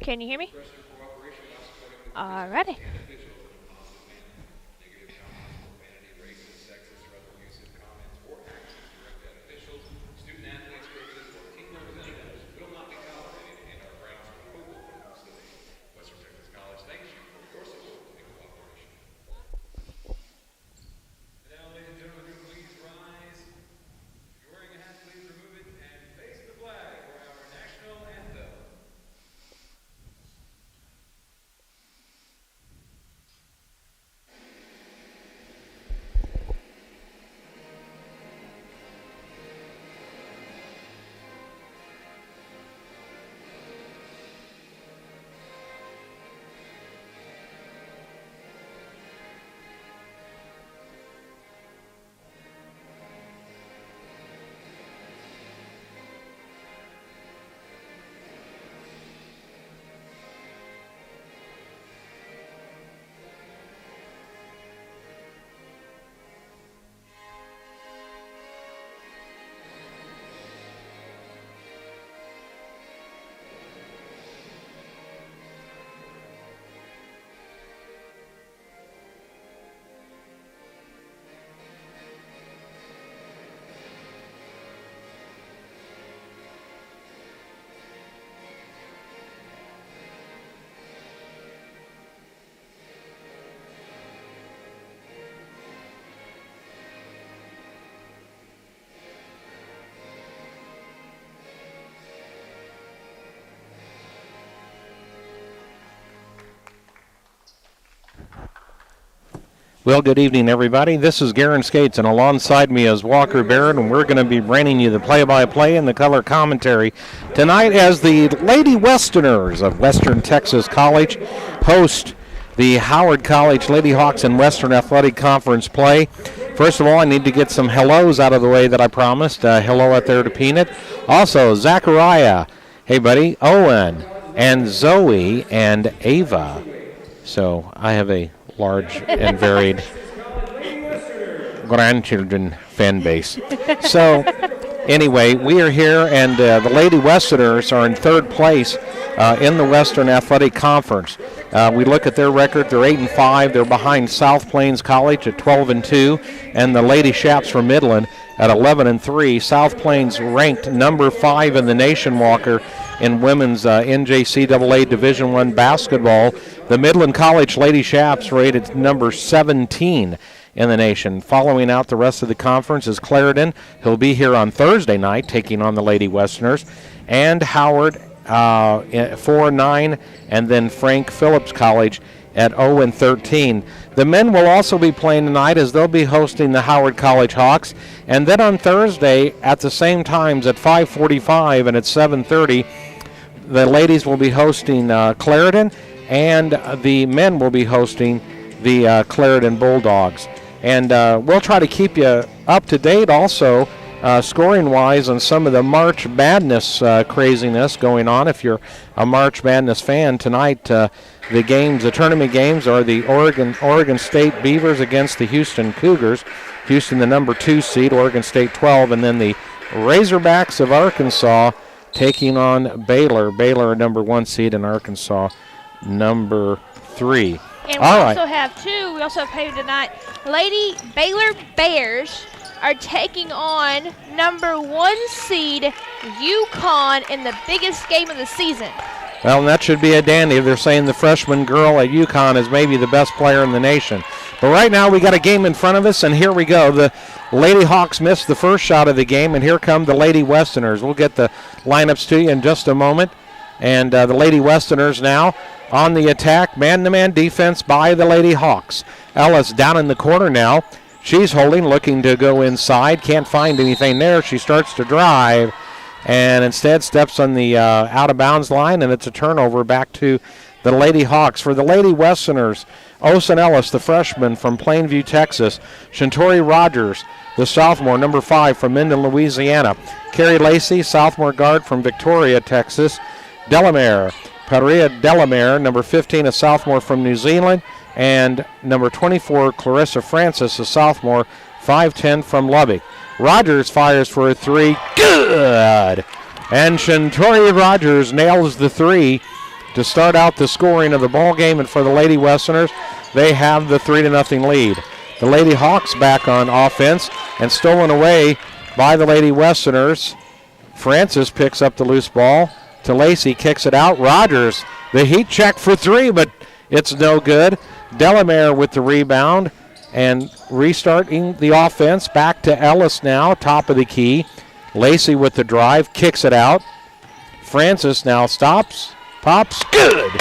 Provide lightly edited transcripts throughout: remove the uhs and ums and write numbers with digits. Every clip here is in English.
Can you hear me? Alrighty. Well, good evening, everybody. This is Garen Skates, and alongside me is Walker Barrett, and we're going to be bringing you the play-by-play and the color commentary tonight as the Lady Westerners of Western Texas College host the Howard College Lady Hawks and Western Athletic Conference play. First of all, I need to get some hellos out of the way that I promised. Hello out there to Peanut. Also, Zachariah, hey, buddy, Owen, and Zoe, and Ava. So I have a large and varied grandchildren fan base. So anyway, we are here, and the Lady Westerners are in third place in the Western Athletic Conference. We look at their record; they're 8-5. They're behind South Plains College at 12-2, and the Lady Shaps from Midland at 11-3. South Plains ranked number 5 in the nation, Walker, in women's NJCAA Division I basketball. The Midland College Lady Shaps rated number 17 in the nation. Following out the rest of the conference is Clarendon. He'll be here on Thursday night taking on the Lady Westerners. And Howard 4-9, and then Frank Phillips College at 0-13. The men will also be playing tonight as they'll be hosting the Howard College Hawks. And then on Thursday at the same times at 5:45 and at 7:30, the ladies will be hosting Clarendon, and the men will be hosting the Clarendon Bulldogs. And we'll try to keep you up to date also, scoring-wise, on some of the March Madness craziness going on. If you're a March Madness fan, tonight the tournament games are the Oregon State Beavers against the Houston Cougars. Houston, the number 2 seed, Oregon State 12, and then the Razorbacks of Arkansas taking on Baylor. Baylor, number 1 seed, and Arkansas, number 3. And we also have played tonight. Lady Baylor Bears are taking on number 1 seed UConn in the biggest game of the season. Well, that should be a dandy. They're saying the freshman girl at UConn is maybe the best player in the nation. But right now we got a game in front of us, and here we go. The Lady Hawks missed the first shot of the game, and here come the Lady Westerners. We'll get the lineups to you in just a moment. And the Lady Westerners now on the attack. Man-to-man defense by the Lady Hawks. Ellis down in the corner now. She's holding, looking to go inside. Can't find anything there. She starts to drive and instead steps on the out-of-bounds line, and it's a turnover back to the Lady Hawks. For the Lady Westerners, Osen Ellis, the freshman from Plainview, Texas. Shantori Rogers, the sophomore, number 5 from Minden, Louisiana. Carrie Lacey, sophomore guard from Victoria, Texas. Delamere, Paria Delamere, number 15, a sophomore from New Zealand. And number 24, Clarissa Francis, a sophomore, 5'10", from Lubbock. Rogers fires for a 3. Good! And Shantori Rogers nails the three to start out the scoring of the ball game. And for the Lady Westerners, they have the 3-0 lead. The Lady Hawks back on offense and stolen away by the Lady Westerners. Francis picks up the loose ball to Lacey, kicks it out. Rogers, the heat check for three, but it's no good. Delamere with the rebound and restarting the offense. Back to Ellis now, top of the key. Lacey with the drive, kicks it out. Francis now stops, pops, good.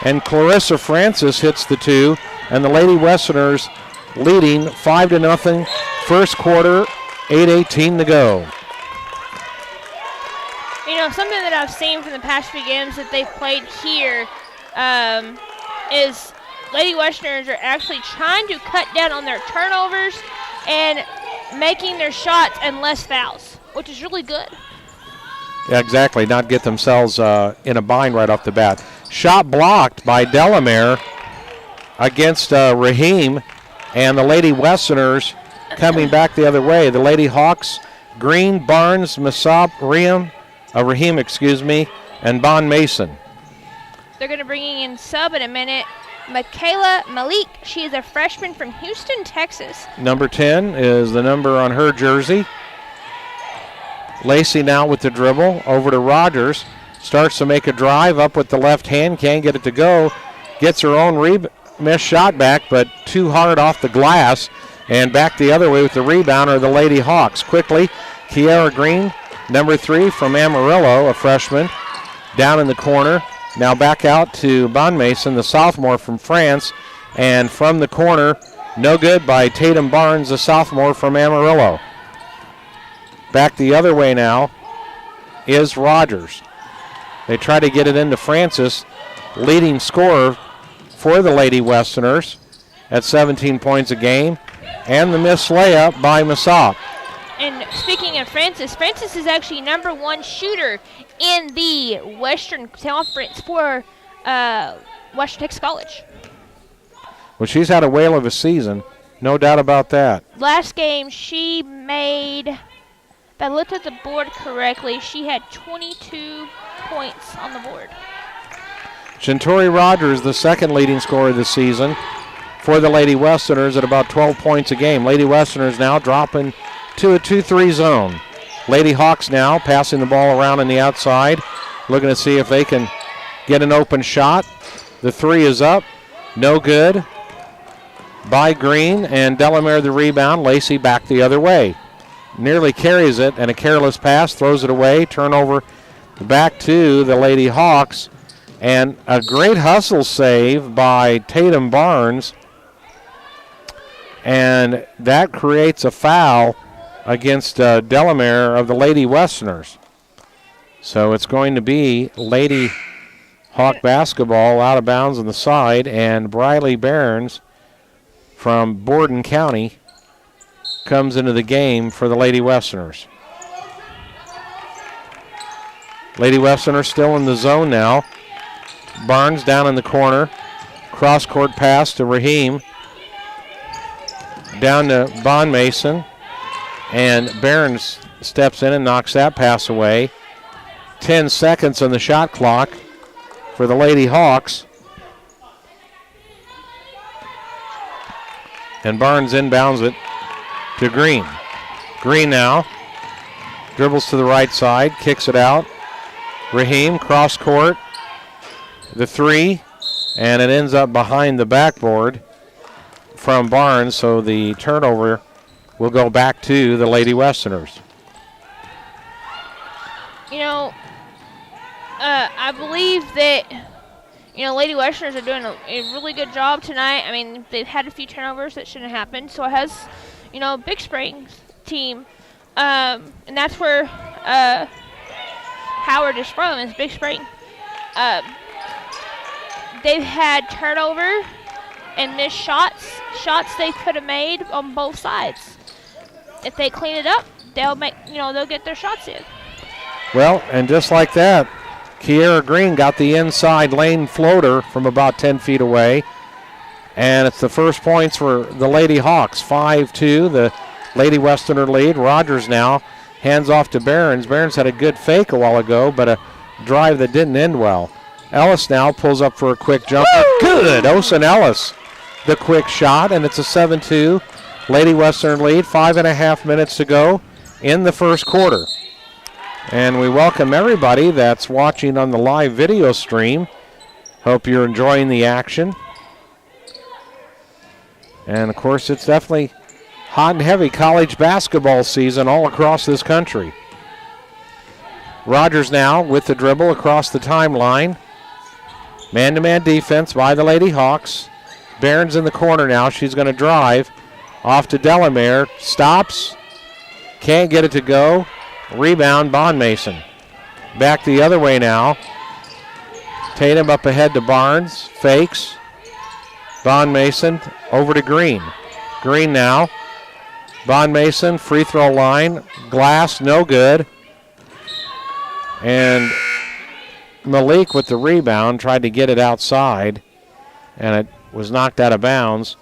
And Clarissa Francis hits the two, and the Lady Westerners leading 5-0. First quarter, 8:18 to go. You know, something that I've seen from the past few games that they've played here is Lady Westerners are actually trying to cut down on their turnovers and making their shots and less fouls, which is really good. Yeah, exactly. Not get themselves in a bind right off the bat. Shot blocked by Delamere against Raheem, and the Lady Westerners coming back the other way. The Lady Hawks, Green, Barnes, Masop, Raheem, and Bon Mason. They're going to bring in sub in a minute. Michaela Malik. She is a freshman from Houston, Texas. Number 10 is the number on her jersey. Lacey now with the dribble over to Rogers. Starts to make a drive up with the left hand. Can't get it to go. Gets her own missed shot back, but too hard off the glass. And back the other way with the rebound are the Lady Hawks. Quickly, Kiara Green, number 3 from Amarillo, a freshman, down in the corner. Now back out to Bon Mason, the sophomore from France. And from the corner, no good by Tatum Barnes, the sophomore from Amarillo. Back the other way now is Rogers. They try to get it into Francis, leading scorer for the Lady Westerners at 17 points a game. And the missed layup by Masop. And speaking of Francis, Francis is actually number 1 shooter in the Western Conference for Western Texas College. Well, she's had a whale of a season, no doubt about that. Last game she made, if I looked at the board correctly, she had 22 points on the board. Shantori Rogers, the second leading scorer of the season for the Lady Westerners at about 12 points a game. Lady Westerners now dropping to a 2-3 zone. Lady Hawks now passing the ball around on the outside, looking to see if they can get an open shot. The three is up, no good by Green, and Delamere the rebound. Lacey back the other way. Nearly carries it, and a careless pass, throws it away. Turnover back to the Lady Hawks, and a great hustle save by Tatum Barnes, and that creates a foul against Delamere of the Lady Westerners. So it's going to be Lady Hawk basketball out of bounds on the side, and Briley Barnes from Borden County comes into the game for the Lady Westerners. Lady Westerners still in the zone now. Barnes down in the corner. Cross-court pass to Raheem. Down to Bon Mason. And Barnes steps in and knocks that pass away. 10 seconds on the shot clock for the Lady Hawks. And Barnes inbounds it to Green. Green now dribbles to the right side, kicks it out. Raheem cross court, the three, and it ends up behind the backboard from Barnes, so the turnover will go back to the Lady Westerners. You know, I believe that, Lady Westerners are doing a really good job tonight. I mean, they've had a few turnovers that shouldn't have happened, so it has, Big Springs team, and that's where Howard is from, is Big Spring. They've had turnover and missed shots they could have made on both sides. If they clean it up, they'll get their shots in. Well, and just like that, Kiera Green got the inside lane floater from about 10 feet away. And it's the first points for the Lady Hawks. 5-2, the Lady Westerner lead. Rogers now Hands off to Behrens. Behrens had a good fake a while ago, but a drive that didn't end well. Ellis now pulls up for a quick jumper. Good. Osen Ellis, the quick shot, and it's a 7-2 Lady Western lead. 5.5 minutes to go in the first quarter. And we welcome everybody that's watching on the live video stream. Hope you're enjoying the action. And, of course, it's definitely hot and heavy college basketball season all across this country. Rogers now with the dribble across the timeline. Man-to-man defense by the Lady Hawks. Behrens in the corner now. She's going to drive off to Delamere. Stops. Can't get it to go. Rebound, Bond Mason. Back the other way now. Tatum up ahead to Barnes. Fakes. Bond Mason over to Green. Green now. Bond Mason, free throw line. Glass, no good. And Malik with the rebound tried to get it outside, and it was knocked out of bounds.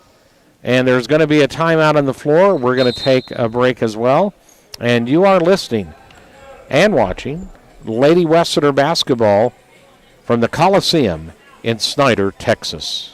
And there's going to be a timeout on the floor. We're going to take a break as well. And you are listening and watching Lady Westerner basketball from the Coliseum in Snyder, Texas.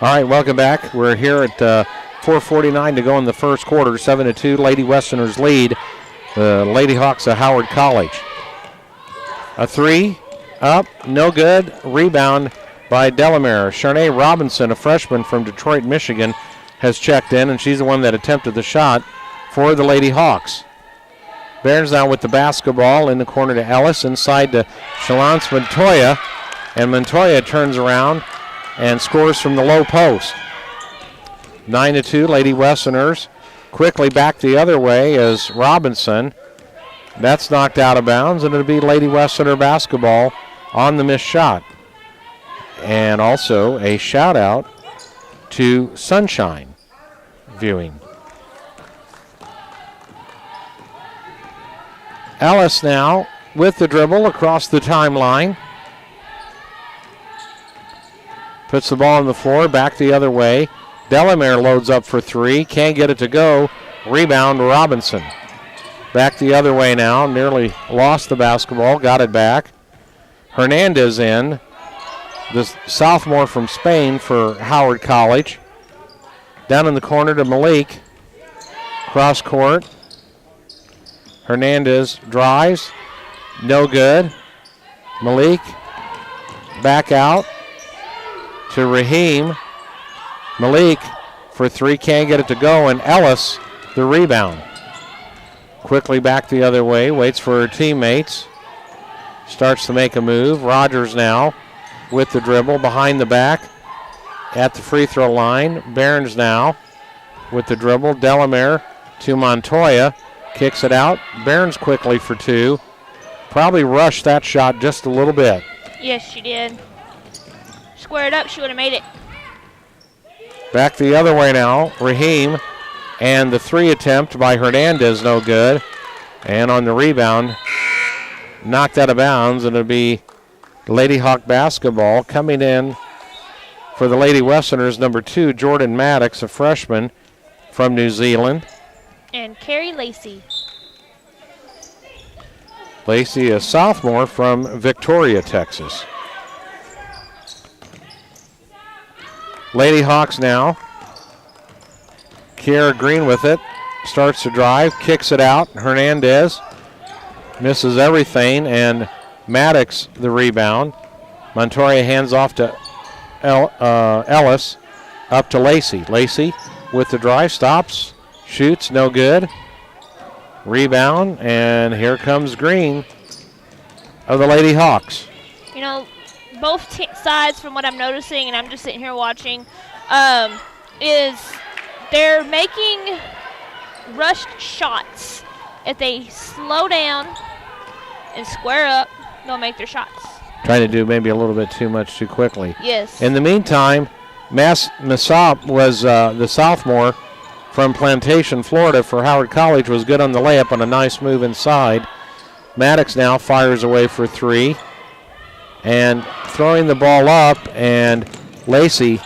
All right, welcome back. We're here at 4:49 to go in the first quarter. 7-2, Lady Westerners lead. The Lady Hawks of Howard College. A three, up, no good. Rebound by Delamere. Sharnae Robinson, a freshman from Detroit, Michigan, has checked in, and she's the one that attempted the shot for the Lady Hawks. Behrens now with the basketball in the corner to Ellis, inside to Shalance Montoya, and Montoya turns around and scores from the low post. 9-2, Lady Westerners. Quickly back the other way as Robinson. That's knocked out of bounds, and it'll be Lady Westerner basketball on the missed shot. And also a shout out to Sunshine Viewing. Ellis now with the dribble across the timeline. Puts the ball on the floor, back the other way. Delamere loads up for three, can't get it to go. Rebound, Robinson. Back the other way now, nearly lost the basketball, got it back. Hernandez in, the sophomore from Spain for Howard College. Down in the corner to Malik. Cross court. Hernandez drives, no good. Malik back out to Raheem. Malik for three, can't get it to go, and Ellis the rebound. Quickly back the other way, waits for her teammates. Starts to make a move. Rogers now with the dribble behind the back at the free throw line. Behrens now with the dribble. Delamere to Montoya. Kicks it out. Behrens quickly for two. Probably rushed that shot just a little bit. Yes, she did. Squared up, she would have made it. Back the other way now. Raheem. And the three attempt by Hernandez, no good. And on the rebound, knocked out of bounds, and it'll be Lady Hawk basketball. Coming in for the Lady Westerners, number 2, Jordan Maddox, a freshman from New Zealand. And Carrie Lacey. Lacey, a sophomore from Victoria, Texas. Lady Hawks now. Kiara Green with it. Starts to drive, kicks it out. Hernandez misses everything, and Maddox the rebound. Montoya hands off to Ellis. Up to Lacey. Lacey with the drive, stops, shoots, no good. Rebound, and here comes Green of the Lady Hawks. You know, both sides, from what I'm noticing, and I'm just sitting here watching, is they're making rushed shots. If they slow down and square up, they'll make their shots. Trying to do maybe a little bit too much too quickly. Yes. In the meantime, Masop was the sophomore from Plantation, Florida for Howard College, was good on the layup on a nice move inside. Maddox now fires away for three. And throwing the ball up, and Lacey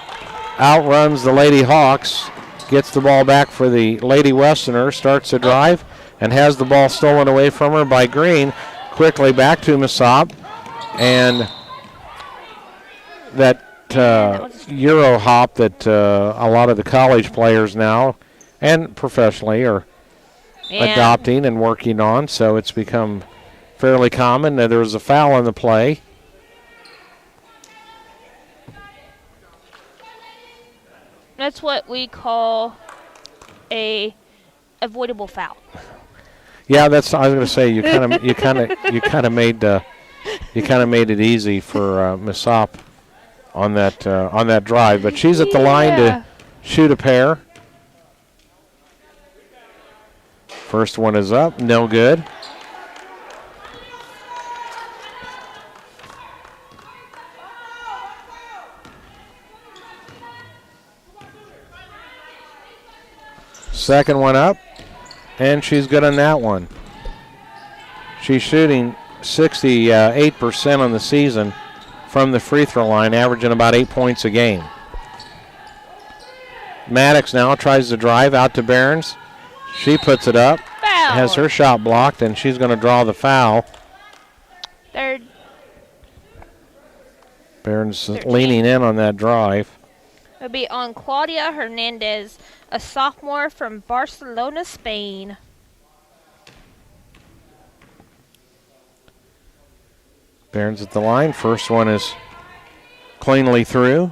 outruns the Lady Hawks, gets the ball back for the Lady Westerner, starts to drive, and has the ball stolen away from her by Green. Quickly back to Masop, and that Euro hop that a lot of the college players now and professionally are adopting and working on, so it's become fairly common. There was a foul on the play. That's what we call a avoidable foul. Yeah, that's. I was going to say you kind of made it easy for Masop on that drive, but she's at the line to shoot a pair. First one is up, no good. Second one up, and she's good on that one. She's shooting 68% on the season from the free throw line, averaging about 8 points a game. Maddox now tries to drive out to Behrens. She puts it up, foul. Has her shot blocked, and she's going to draw the foul. Third. Behrens 13. Leaning in on that drive. It'll be on Claudia Hernandez, a sophomore from Barcelona, Spain. Behrens at the line. First one is cleanly through.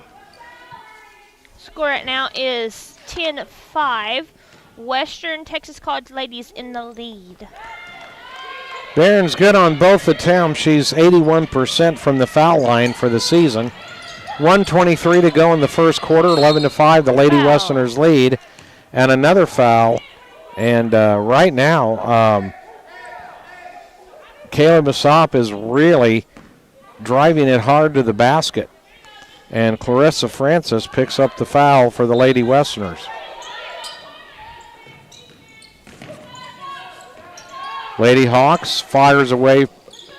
Score right now is 10-5. Western Texas College ladies in the lead. Behrens good on both attempts. She's 81% from the foul line for the season. 1:23 to go in the first quarter. 11-5, the Lady Westerners lead. And another foul. And right now, Kayla Masop is really driving it hard to the basket. And Clarissa Francis picks up the foul for the Lady Westerners. Lady Hawks fires away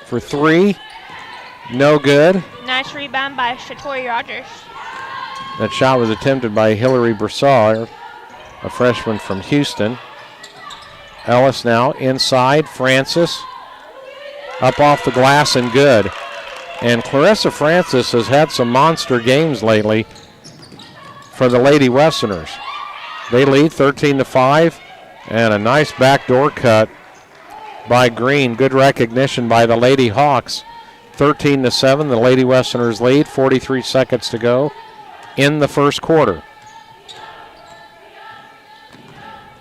for three. No good. Nice rebound by Shatori Rogers. That shot was attempted by Hillary Broussard, a freshman from Houston. Ellis now inside. Francis up off the glass and good. And Clarissa Francis has had some monster games lately for the Lady Westerners. They lead 13-5, and a nice backdoor cut by Green. Good recognition by the Lady Hawks. 13-7, the Lady Westerners lead. 43 seconds to go in the first quarter.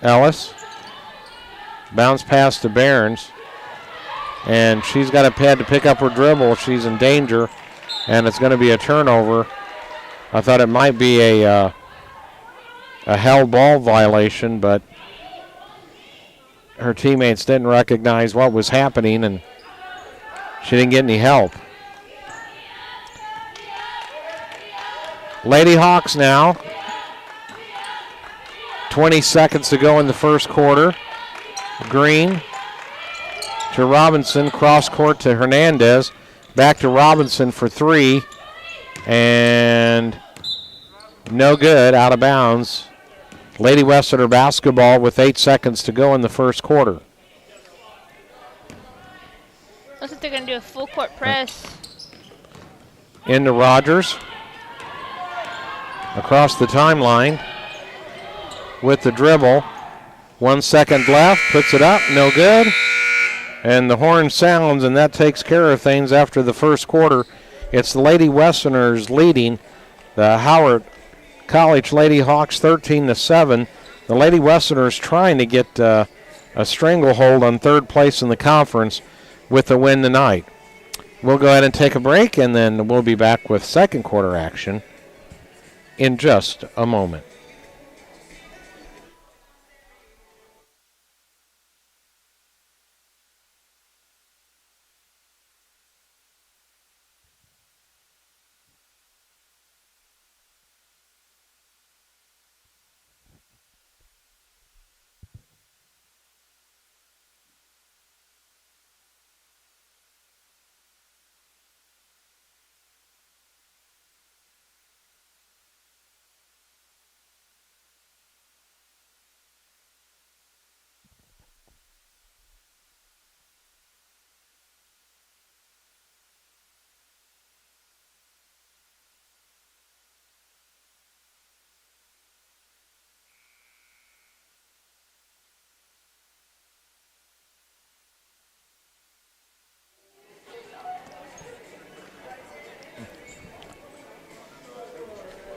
Ellis, bounce pass to Behrens, and she's got a pad to pick up her dribble. She's in danger, and it's going to be a turnover. I thought it might be a held ball violation, but her teammates didn't recognize what was happening, and she didn't get any help. Lady Hawks now. 20 seconds to go in the first quarter. Green to Robinson, cross court to Hernandez. Back to Robinson for three. And no good, out of bounds. Lady Westerner basketball with 8 seconds to go in the first quarter. Looks like they're going to do a full court press. Into Rogers. Across the timeline with the dribble. 1 second left, puts it up, no good. And the horn sounds, and that takes care of things after the first quarter. It's the Lady Westerners leading the Howard College Lady Hawks 13-7. The Lady Westerners trying to get a stranglehold on third place in the conference with the win tonight. We'll go ahead and take a break, and then we'll be back with second quarter action in just a moment.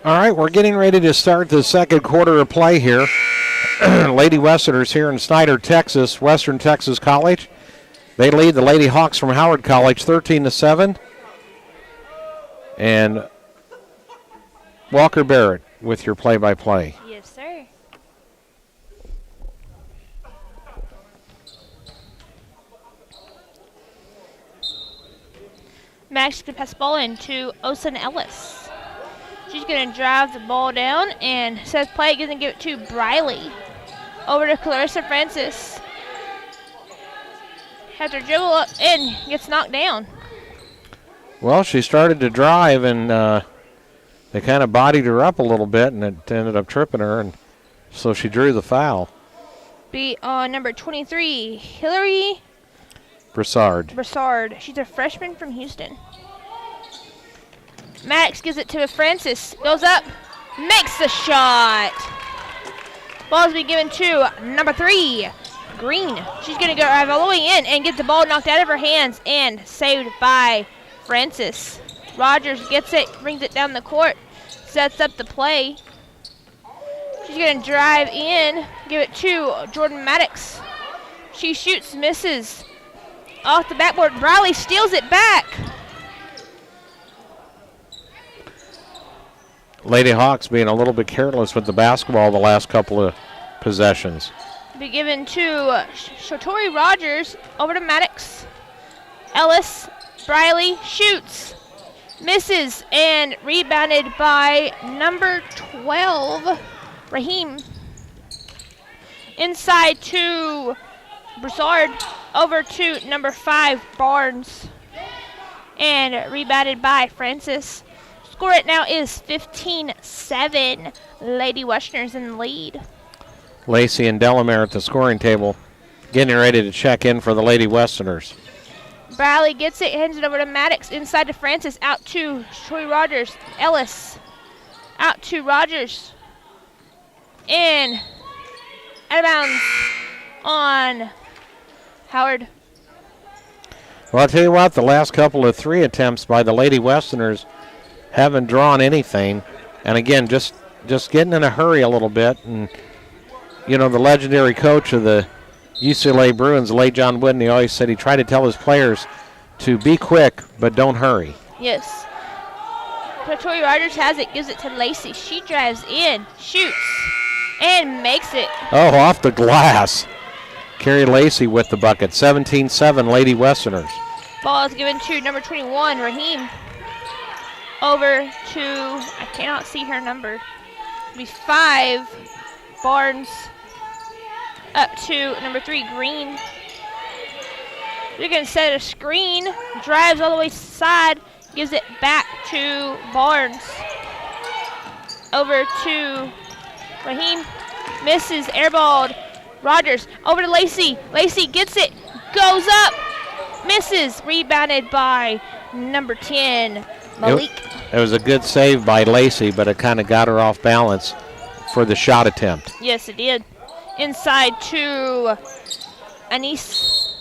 All right, we're getting ready to start the second quarter of play here. Lady Westerners here in Snyder, Texas, Western Texas College. They lead the Lady Hawks from Howard College 13-7. And Walker Barrett with your play-by-play. Yes, sir. Max can pass the ball in to Osen Ellis. She's going to drive the ball down and says play. Going to give it to Briley. Over to Clarissa Francis. Has her dribble up and gets knocked down. Well, she started to drive, and they kind of bodied her up a little bit, and it ended up tripping her, and so she drew the foul. Be on number 23, Hillary Broussard. She's a freshman from Houston. Maddox gives it to Francis. Goes up. Makes the shot. Ball's be given to number 3, Green. She's going to go all the way in and get the ball knocked out of her hands and saved by Francis. Rogers gets it, brings it down the court, sets up the play. She's going to drive in, give it to Jordan Maddox. She shoots, misses. Off the backboard, Briley steals it back. Lady Hawks being a little bit careless with the basketball the last couple of possessions. Be given to Shatori Rogers, over to Maddox. Ellis, Briley shoots, misses, and rebounded by number 12, Raheem. Inside to Broussard, over to number 5, Barnes. And rebounded by Francis. Score right now is 15-7. Lady Westerners in the lead. Lacey and Delamere at the scoring table getting ready to check in for the Lady Westerners. Bradley gets it, hands it over to Maddox, inside to Francis, out to Troy Rogers. Ellis, out to Rogers. In, out of bounds on Howard. Well, I'll tell you what, the last couple of 3 attempts by the Lady Westerners haven't drawn anything. And again, just getting in a hurry a little bit. And, you know, the legendary coach of the UCLA Bruins, late John Wooden, he always said he tried to tell his players to be quick, but don't hurry. Yes. Tori Rogers has it, gives it to Lacey. She drives in, shoots, and makes it. Oh, off the glass. Carrie Lacey with the bucket. 17-7 Lady Westerners. Ball is given to number 21, Raheem. Over to, I cannot see her number. It'll be 5, Barnes. Up to number 3, Green. They're going to set a screen. Drives all the way to the side. Gives it back to Barnes. Over to Raheem. Misses, airballed. Rogers over to Lacey. Lacey gets it. Goes up. Misses. Rebounded by number 10, Malik. It was a good save by Lacey, but it kind of got her off balance for the shot attempt. Yes, it did. Inside to Anise.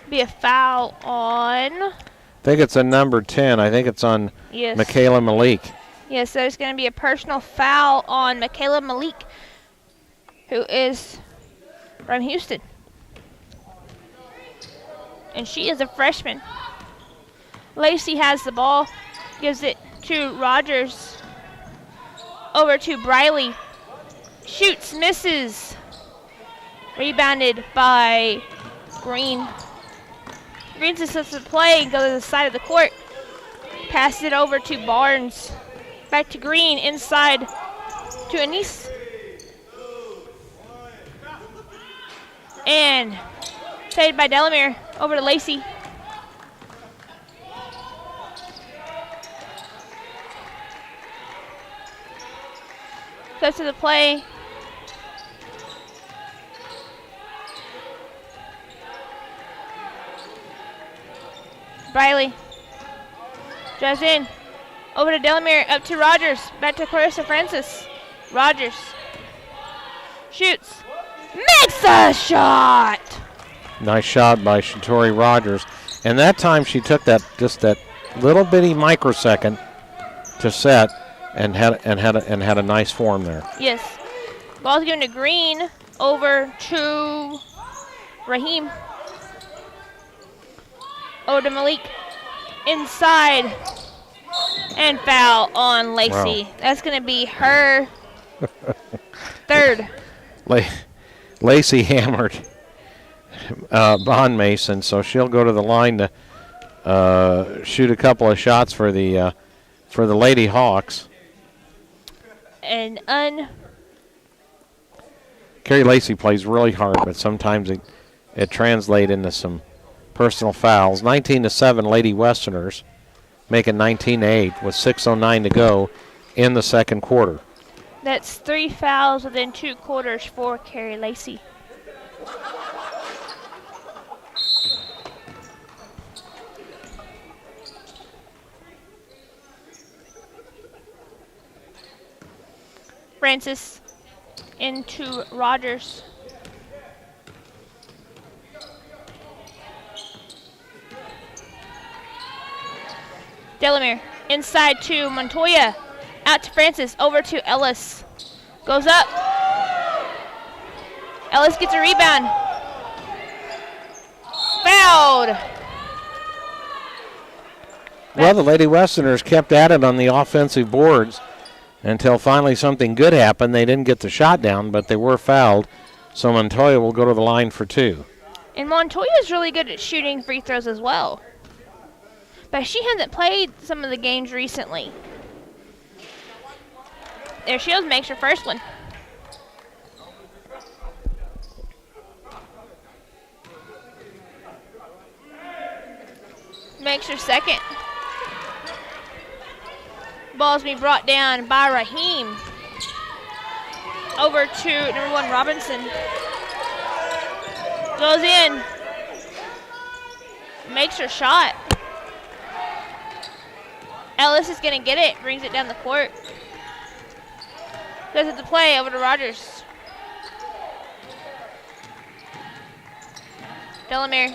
Be a foul on. I think it's a number 10. I think it's on Michaela Malik. Yes, there's going to be a personal foul on Michaela Malik, who is from Houston. And she is a freshman. Lacey has the ball, gives it to Rogers. Over to Briley. Shoots, misses. Rebounded by Green. Green just lets the play and goes to the side of the court. Passes it over to Barnes. Back to Green, inside to Anise. And saved by Delamere. Over to Lacey. Goes to the play. Briley drives in. Over to Delamere, up to Rogers. Back to Clarissa Francis. Rogers shoots. Makes a shot! Nice shot by Shatori Rogers. And that time she took that little bitty microsecond to set and had a nice form there. Yes. Ball's given to Green. Over to Raheem. Over to Malik. Inside. And foul on Lacey. Wow. That's going to be her third. Lacey hammered Bond Mason, so she'll go to the line to shoot a couple of shots for the Lady Hawks. And Carrie Lacey plays really hard, but sometimes it translates into some personal fouls. 19-7 Lady Westerners, making 19-8 with 6:09 to go in the second quarter. That's 3 fouls within 2 quarters for Carrie Lacey. Francis into Rogers. Delamere inside to Montoya. Out to Francis. Over to Ellis. Goes up. Ellis gets a rebound. Fouled. Well, the Lady Westerners kept at it on the offensive boards until finally something good happened. They didn't get the shot down, but they were fouled. So Montoya will go to the line for 2. And Montoya is really good at shooting free throws as well. But she hasn't played some of the games recently. There she goes, makes her first one. Makes her second. Ball's being brought down by Raheem. Over to number 1, Robinson. Goes in. Makes her shot. Ellis is going to get it. Brings it down the court. Goes at the play. Over to Rogers. Delamere.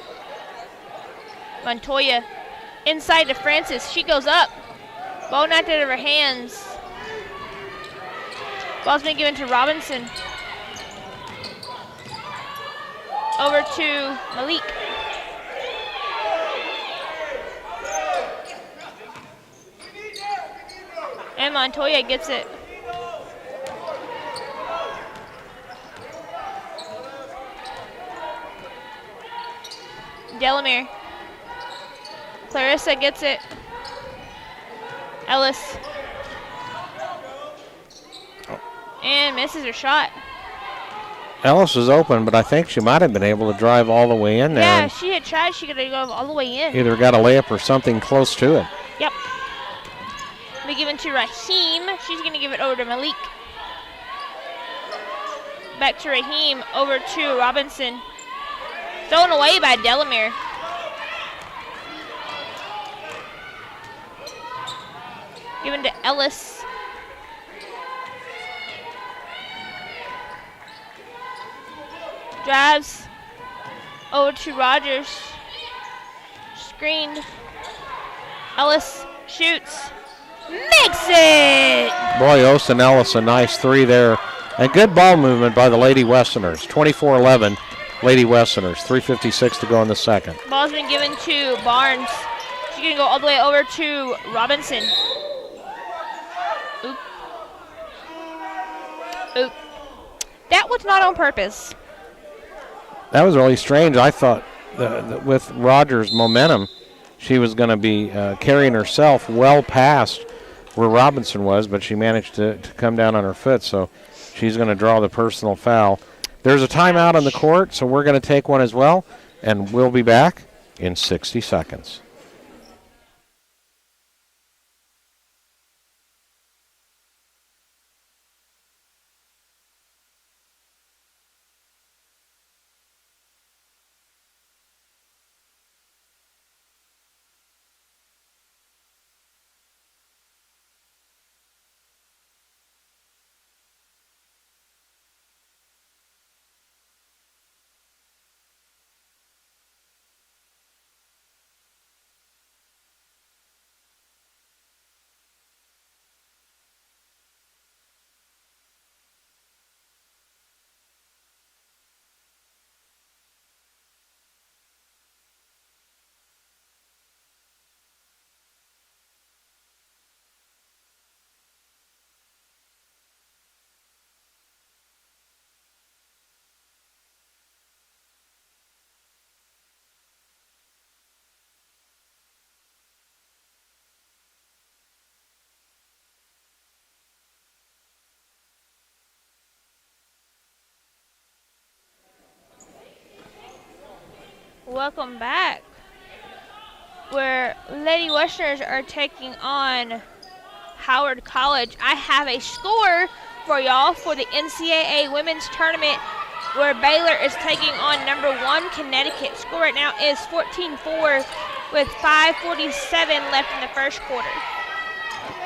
Montoya. Inside to Francis. She goes up. Ball knocked out of her hands. Ball's been given to Robinson. Over to Malik. And Montoya gets it. Delamere. Clarissa gets it. Ellis. And misses her shot. Ellis was open, but I think she might have been able to drive all the way in there. Yeah, she had tried. She could have gone all the way in. Either got a layup or something close to it. Yep. Be given to Raheem. She's going to give it over to Malik. Back to Raheem. Over to Robinson. Thrown away by Delamere. Given to Ellis. Drives over to Rogers. Screened. Ellis shoots. Makes it! Boy, Austin Ellis, a nice three there. And good ball movement by the Lady Westerners. 24-11, Lady Westerners. 3:56 to go in the second. Ball's been given to Barnes. She's going to go all the way over to Robinson. Oop. Oop. That was not on purpose. That was really strange. I thought with Rogers' momentum, she was going to be carrying herself well past where Robinson was, but she managed to come down on her foot, so she's going to draw the personal foul. There's a timeout on the court, so we're going to take one as well, and we'll be back in 60 seconds. Welcome back, where Lady Westerners are taking on Howard College. I have a score for y'all for the NCAA Women's Tournament, where Baylor is taking on number 1 Connecticut. Score right now is 14-4 with 5:47 left in the first quarter.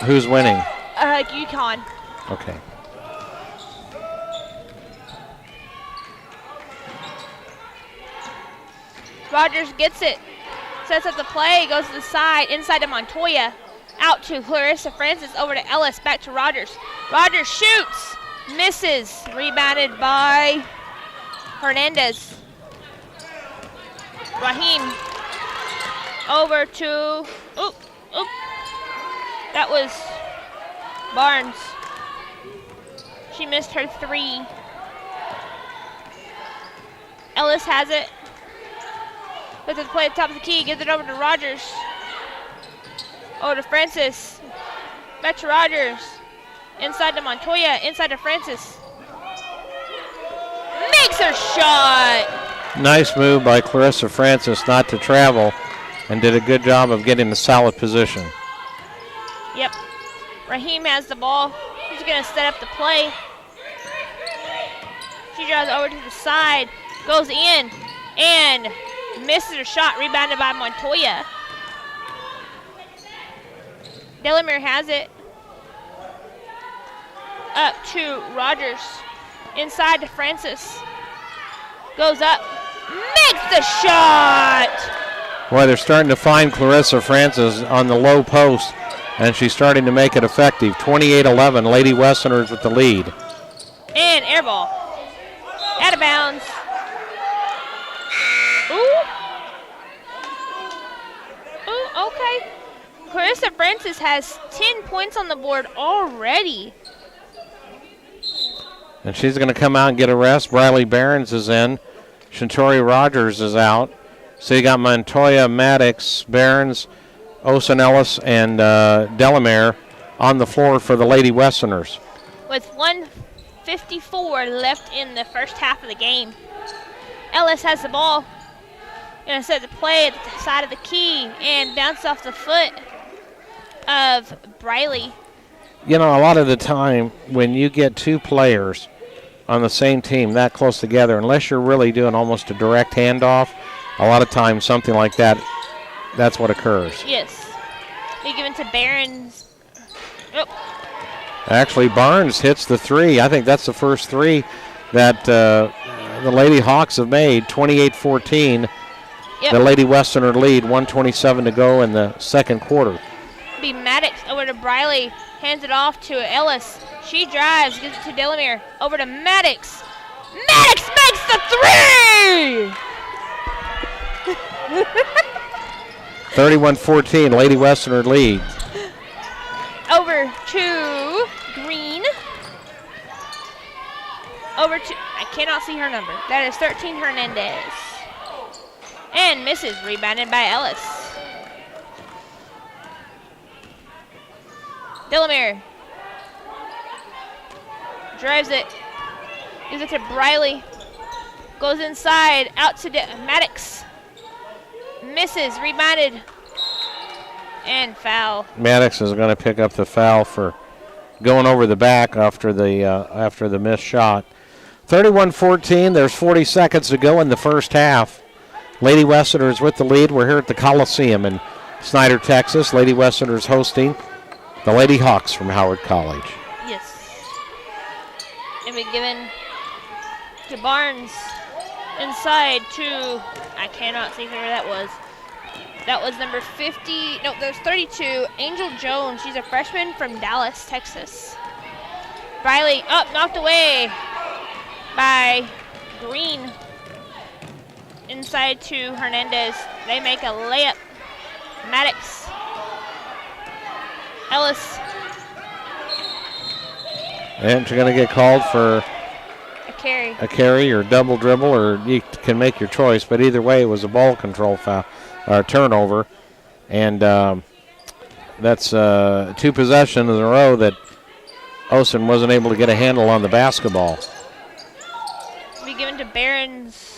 Who's winning? UConn. Okay. Rogers gets it, sets up the play, goes to the side, inside to Montoya, out to Clarissa Francis, over to Ellis, back to Rogers. Rogers shoots, misses, rebounded by Hernandez. Raheem, over to, that was Barnes. She missed her three. Ellis has it. Lets it play at the top of the key, gives it over to Rogers. Over to Francis. Back to Rogers. Inside to Montoya, inside to Francis. Makes her shot! Nice move by Clarissa Francis not to travel, and did a good job of getting the solid position. Yep. Raheem has the ball. He's going to set up the play. She drives over to the side, goes in, and misses her shot, rebounded by Montoya. Delamere has it. Up to Rogers. Inside to Francis. Goes up. Makes the shot! Boy, they're starting to find Clarissa Francis on the low post, and she's starting to make it effective. 28-11, Lady Westerners with the lead. And air ball. Out of bounds. Ooh. Ooh, okay. Clarissa Francis has 10 points on the board already. And she's going to come out and get a rest. Briley Behrens is in. Shantori Rogers is out. So you got Montoya, Maddox, Behrens, Osen Ellis, and Delamere on the floor for the Lady Westerners. With 1:54 left in the first half of the game. Ellis has the ball. Going to set the play at the side of the key and bounce off the foot of Briley. You know, a lot of the time when you get two players on the same team that close together, unless you're really doing almost a direct handoff, a lot of times something like that, that's what occurs. Yes. Be given to Barons. Oh. Actually, Barnes hits the three. I think that's the first three that the Lady Hawks have made, 28-14. Yep. The Lady Westerner lead, 1:27 to go in the second quarter. Be Maddox over to Briley. Hands it off to Ellis. She drives, gives it to Delamere. Over to Maddox. Maddox makes the three! 31-14, Lady Westerner lead. Over to Green. Over to, I cannot see her number. That is 13 Hernandez. And misses, rebounded by Ellis. Delamere drives it, gives it to Briley, goes inside, out to Maddox, misses, rebounded, and foul. Maddox is going to pick up the foul for going over the back after the missed shot. 31-14, there's 40 seconds to go in the first half. Lady Westerners with the lead. We're here at the Coliseum in Snyder, Texas. Lady Westerners hosting the Lady Hawks from Howard College. Yes. And we given to Barnes inside to, I cannot see who that was. That was number 50, no, there's 32, Angel Jones. She's a freshman from Dallas, Texas. Riley up, knocked away by Green. Inside to Hernandez. They make a layup. Maddox. Ellis. And you're going to get called for A carry or double dribble, or you can make your choice. But either way, it was a ball control foul, turnover. And that's two possessions in a row that Osen wasn't able to get a handle on the basketball. To be given to Barons.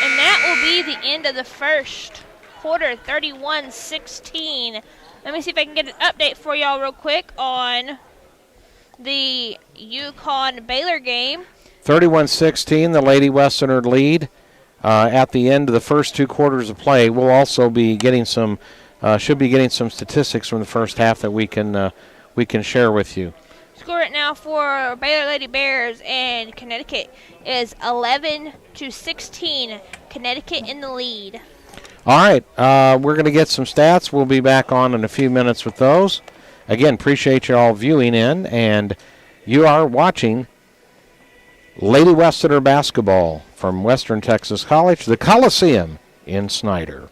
And that will be the end of the first quarter, 31-16. Let me see if I can get an update for y'all real quick on the UConn-Baylor game. 31-16, the Lady Westerner lead at the end of the first two quarters of play. We'll also be getting some, should be getting some statistics from the first half that we can share with you. Score right now for Baylor Lady Bears and Connecticut is 11-16. Connecticut in the lead. All right, we're going to get some stats. We'll be back on in a few minutes with those. Again, appreciate you all viewing in, and you are watching Lady Westerner basketball from Western Texas College, the Coliseum in Snyder.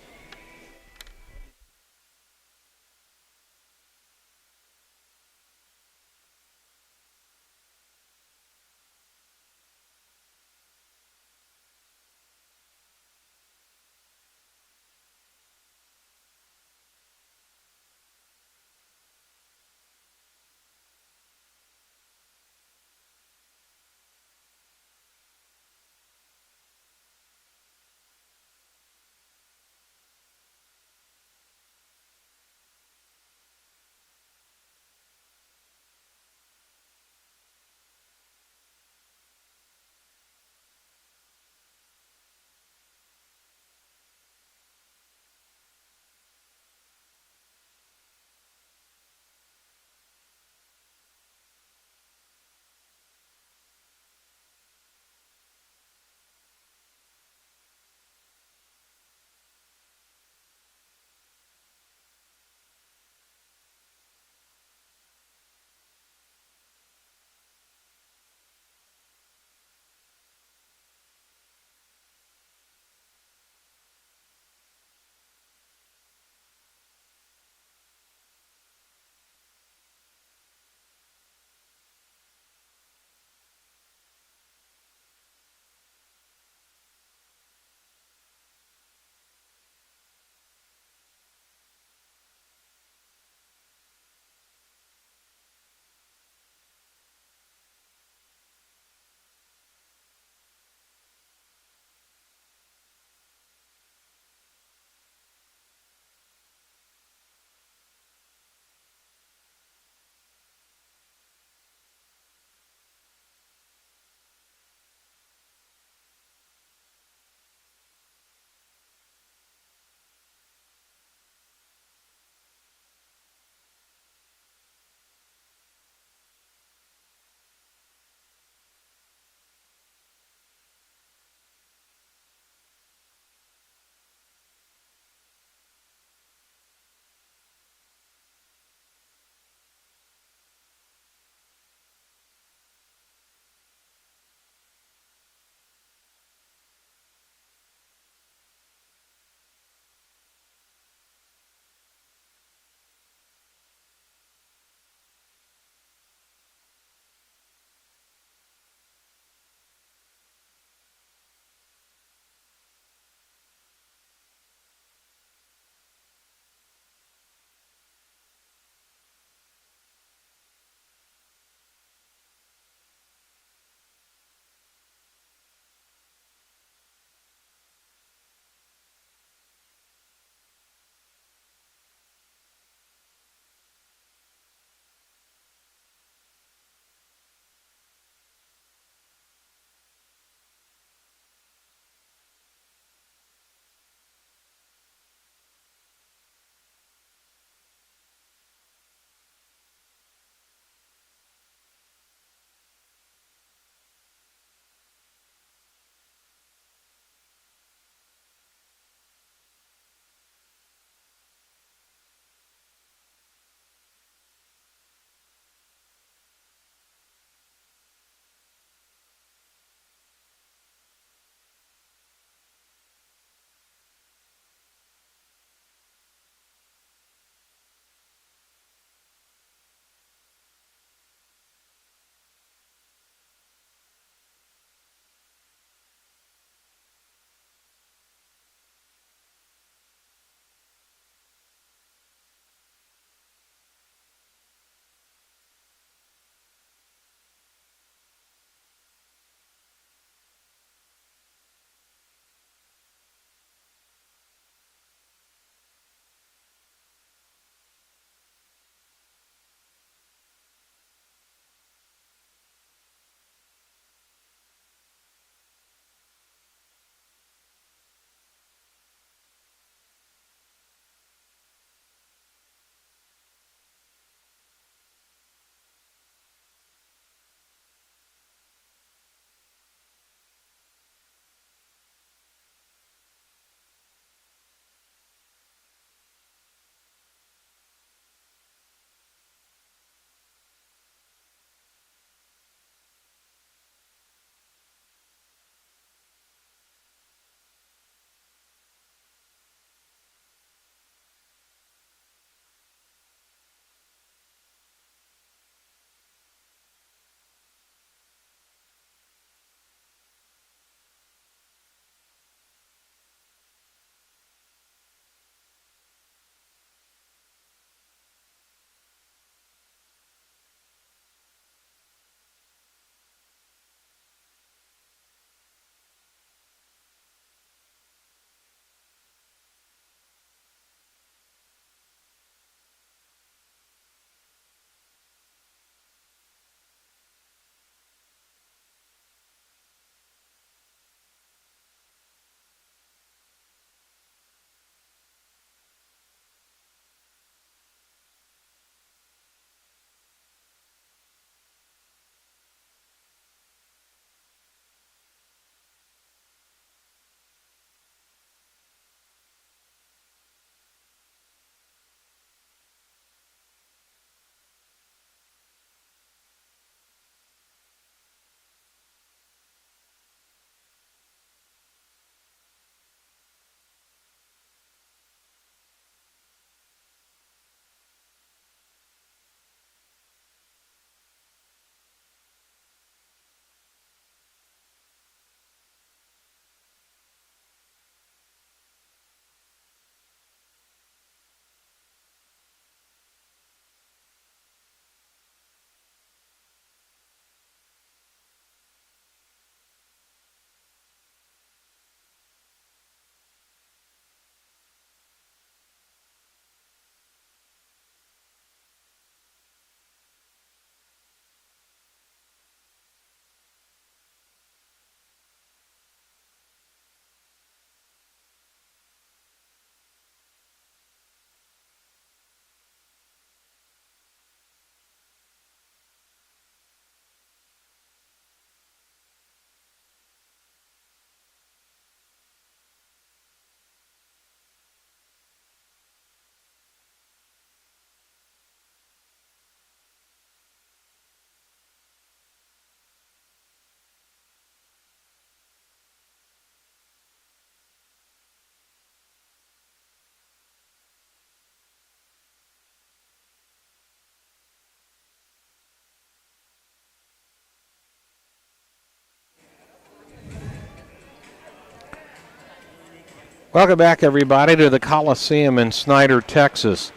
Welcome back, everybody, to the Coliseum in Snyder, Texas.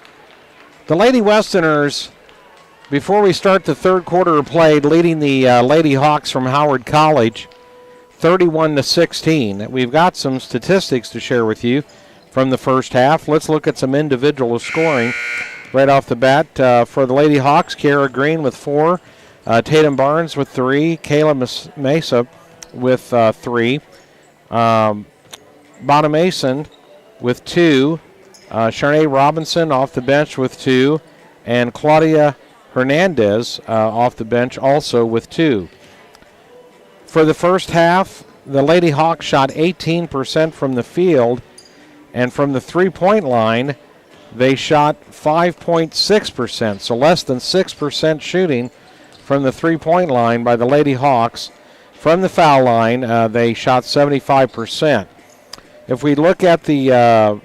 The Lady Westerners, before we start the third quarter, are played leading the Lady Hawks from Howard College 31-16. We've got some statistics to share with you from the first half. Let's look at some individual scoring right off the bat. For the Lady Hawks, Kara Green with 4, Tatum Barnes with 3, Kayla Mesa with 3, Bonna Mason with 2, Sharnae Robinson off the bench with 2, and Claudia Hernandez off the bench also with 2. For the first half, the Lady Hawks shot 18% from the field, and from the three-point line, they shot 5.6%, so less than 6% shooting from the three-point line by the Lady Hawks. From the foul line, they shot 75%. If we look at the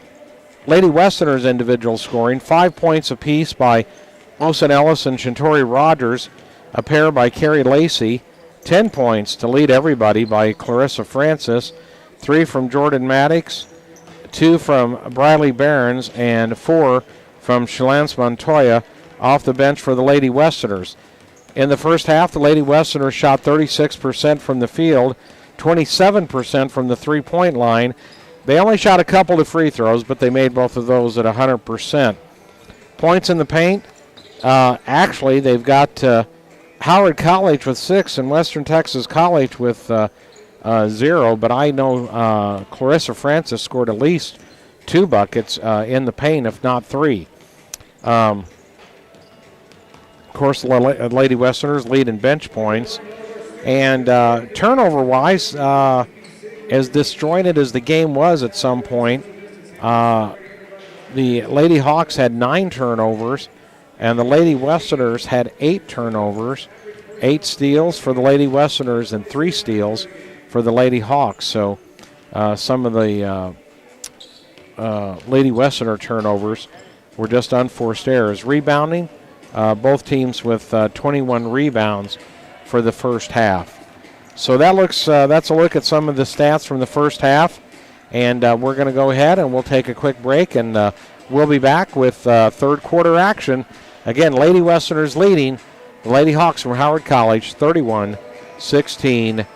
Lady Westerners' individual scoring, 5 points apiece by Osen Ellis and Shintori Rogers, a pair by Carrie Lacey, 10 points to lead everybody by Clarissa Francis, 3 from Jordan Maddox, 2 from Briley Barons, and 4 from Shalance Montoya off the bench for the Lady Westerners. In the first half, the Lady Westerners shot 36% from the field, 27% from the three-point line. They only shot a couple of free throws, but they made both of those at 100%. Points in the paint, actually, they've got Howard College with 6 and Western Texas College with 0, but I know Clarissa Francis scored at least 2 buckets in the paint, if not 3. Of course, the Lady Westerners lead in bench points. And turnover-wise, as disjointed as the game was at some point, the Lady Hawks had 9 turnovers, and the Lady Westerners had 8 turnovers, 8 steals for the Lady Westerners and 3 steals for the Lady Hawks. So some of the Lady Westerner turnovers were just unforced errors. Rebounding, both teams with 21 rebounds for the first half. So that's a look at some of the stats from the first half, and we're going to go ahead and we'll take a quick break, and we'll be back with third quarter action. Again, Lady Westerners leading the Lady Hawks from Howard College 31-16.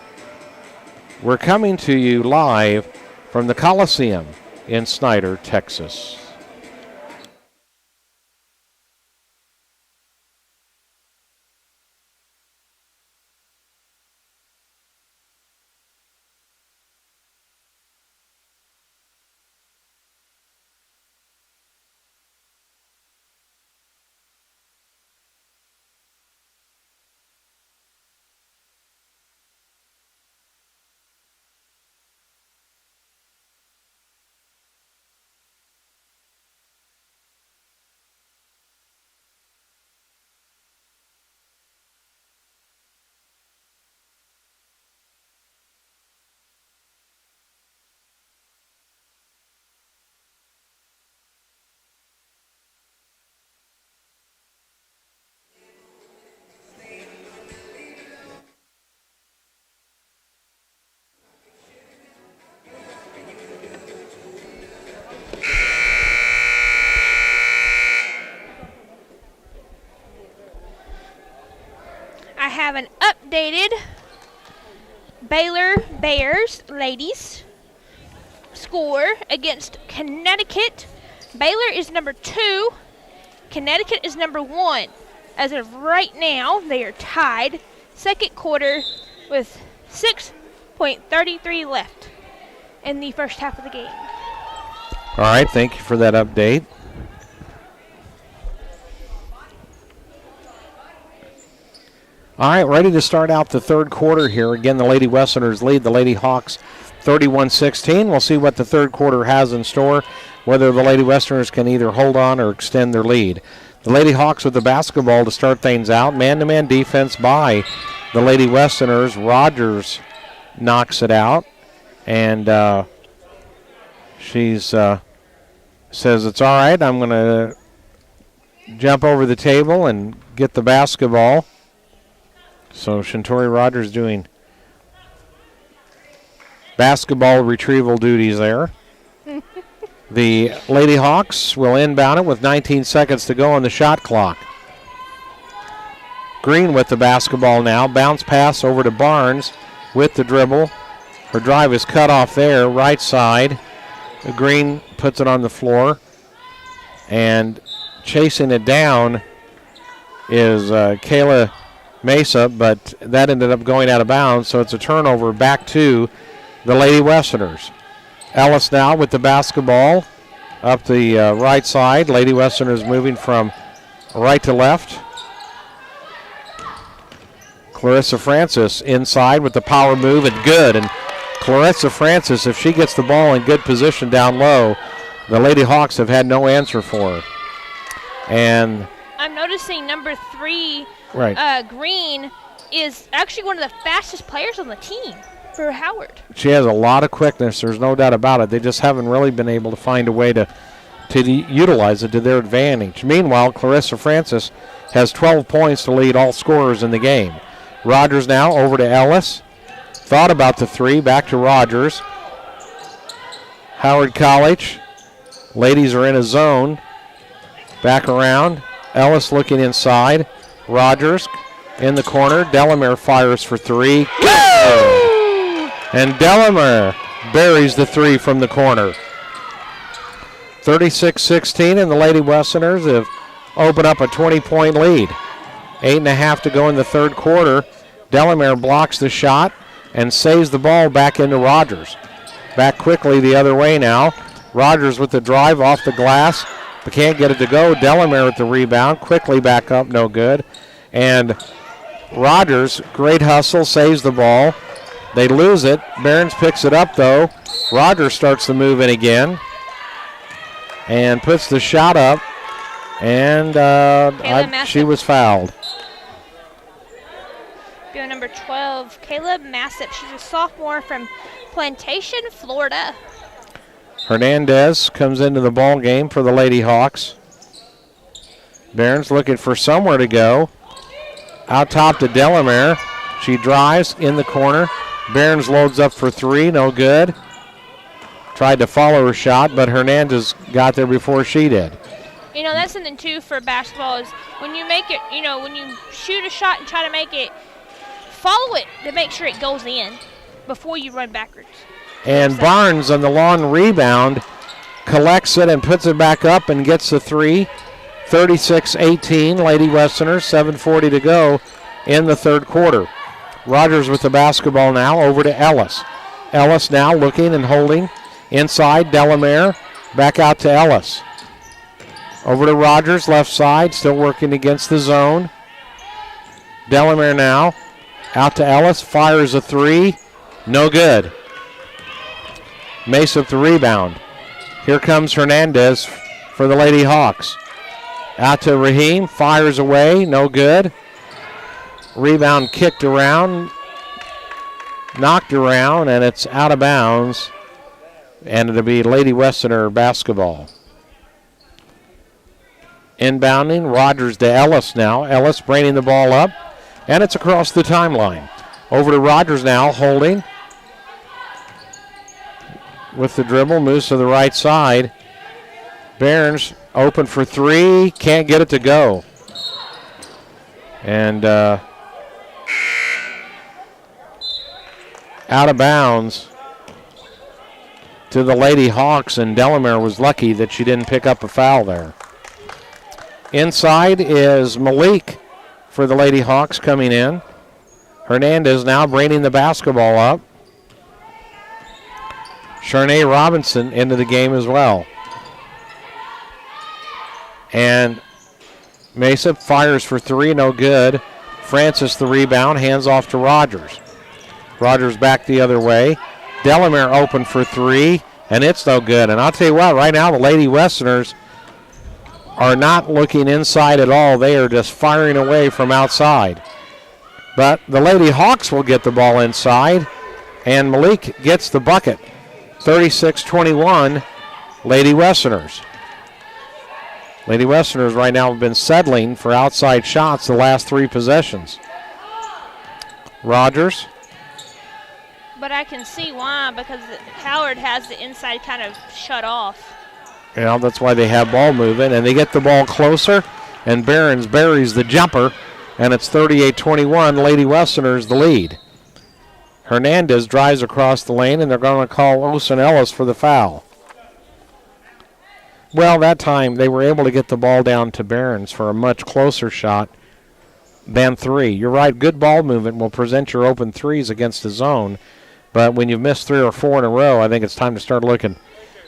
We're coming to you live from the Coliseum in Snyder, Texas. I have an updated Baylor Bears ladies score against Connecticut. Baylor is number 2. Connecticut is number 1. As of right now, they are tied. Second quarter with 6.33 left in the first half of the game. All right, thank you for that update. All right, ready to start out the third quarter here. Again, the Lady Westerners lead the Lady Hawks 31-16. We'll see what the third quarter has in store, whether the Lady Westerners can either hold on or extend their lead. The Lady Hawks with the basketball to start things out. Man-to-man defense by the Lady Westerners. Rogers knocks it out, and she's says, it's all right, I'm going to jump over the table and get the basketball. So Shintori Rogers doing basketball retrieval duties there. The Lady Hawks will inbound it with 19 seconds to go on the shot clock. Green with the basketball now. Bounce pass over to Barnes with the dribble. Her drive is cut off there, right side. Green puts it on the floor. And chasing it down is Kayla Mesa, but that ended up going out of bounds, so it's a turnover back to the Lady Westerners. Ellis now with the basketball up the right side. Lady Westerners moving from right to left. Clarissa Francis inside with the power move and good. And Clarissa Francis, if she gets the ball in good position down low, the Lady Hawks have had no answer for her. And I'm noticing number 3, right. Green, is actually one of the fastest players on the team for Howard. She has a lot of quickness. There's no doubt about it. They just haven't really been able to find a way to utilize it to their advantage. Meanwhile, Clarissa Francis has 12 points to lead all scorers in the game. Rogers now over to Ellis. Thought about the 3. Back to Rogers. Howard College. Ladies are in a zone. Back around. Ellis looking inside. Rogers in the corner. Delamere fires for 3. Go! And Delamere buries the 3 from the corner. 36-16, and the Lady Westerners have opened up a 20-point lead. 8.5 to go in the third quarter. Delamere blocks the shot and saves the ball back into Rogers. Back quickly the other way now. Rogers with the drive off the glass, but can't get it to go. Delamere with the rebound, quickly back up, no good. And Rogers, great hustle, saves the ball. They lose it. Behrens picks it up, though. Rogers starts to move in again and puts the shot up. And she was fouled. Go number 12, Caleb Massett. She's a sophomore from Plantation, Florida. Hernandez comes into the ball game for the Lady Hawks. Behrens looking for somewhere to go. Out top to Delamere. She drives in the corner. Behrens loads up for 3, no good. Tried to follow her shot, but Hernandez got there before she did. You know, that's something, too, for basketball is when you make it, you know, when you shoot a shot and try to make it, follow it to make sure it goes in before you run backwards. And Barnes on the long rebound collects it and puts it back up and gets the 3. 36-18, Lady Westerners, 7:40 to go in the third quarter. Rogers with the basketball now over to Ellis. Ellis now looking and holding inside. Delamere back out to Ellis. Over to Rogers, left side, still working against the zone. Delamere now out to Ellis, fires a 3, no good. Mace with the rebound. Here comes Hernandez for the Lady Hawks. Out to Raheem, fires away, no good. Rebound kicked around, knocked around, and it's out of bounds. And it'll be Lady Westerner basketball. Inbounding, Rogers to Ellis now. Ellis bringing the ball up, and it's across the timeline. Over to Rogers now, holding. With the dribble, moves to the right side. Behrens open for 3, can't get it to go. And out of bounds to the Lady Hawks, and Delamere was lucky that she didn't pick up a foul there. Inside is Malik for the Lady Hawks coming in. Hernandez now bringing the basketball up. Sharnay Robinson into the game as well. And Mesa fires for 3, no good. Francis the rebound, hands off to Rogers. Rogers back the other way. Delamere open for 3, and it's no good. And I'll tell you what, right now the Lady Westerners are not looking inside at all. They are just firing away from outside. But the Lady Hawks will get the ball inside, and Malik gets the bucket. 36-21, Lady Westerners. Lady Westerners right now have been settling for outside shots the last 3 possessions. Rogers. But I can see why, because Howard has the inside kind of shut off. You know, that's why they have ball movement, and they get the ball closer, and Barons buries the jumper, and it's 38-21. Lady Westerners the lead. Hernandez drives across the lane, and they're going to call Olsen Ellis for the foul. Well, that time they were able to get the ball down to Barons for a much closer shot than three. You're right, good ball movement will present your open threes against the zone, but when you've missed 3 or 4 in a row, I think it's time to start looking.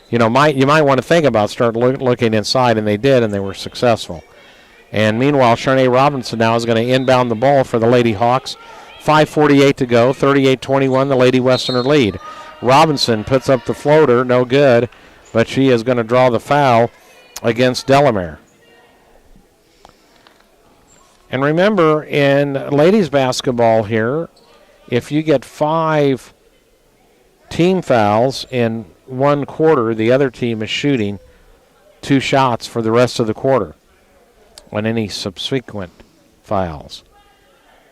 You might want to think about looking inside, and they did, and they were successful. And meanwhile, Sharnae Robinson now is going to inbound the ball for the Lady Hawks. 5:48 to go, 38-21, the Lady Westerner lead. Robinson puts up the floater, no good, but she is going to draw the foul against Delamere. And remember, in ladies basketball here, if you get 5 team fouls in one quarter, the other team is shooting 2 shots for the rest of the quarter on any subsequent fouls.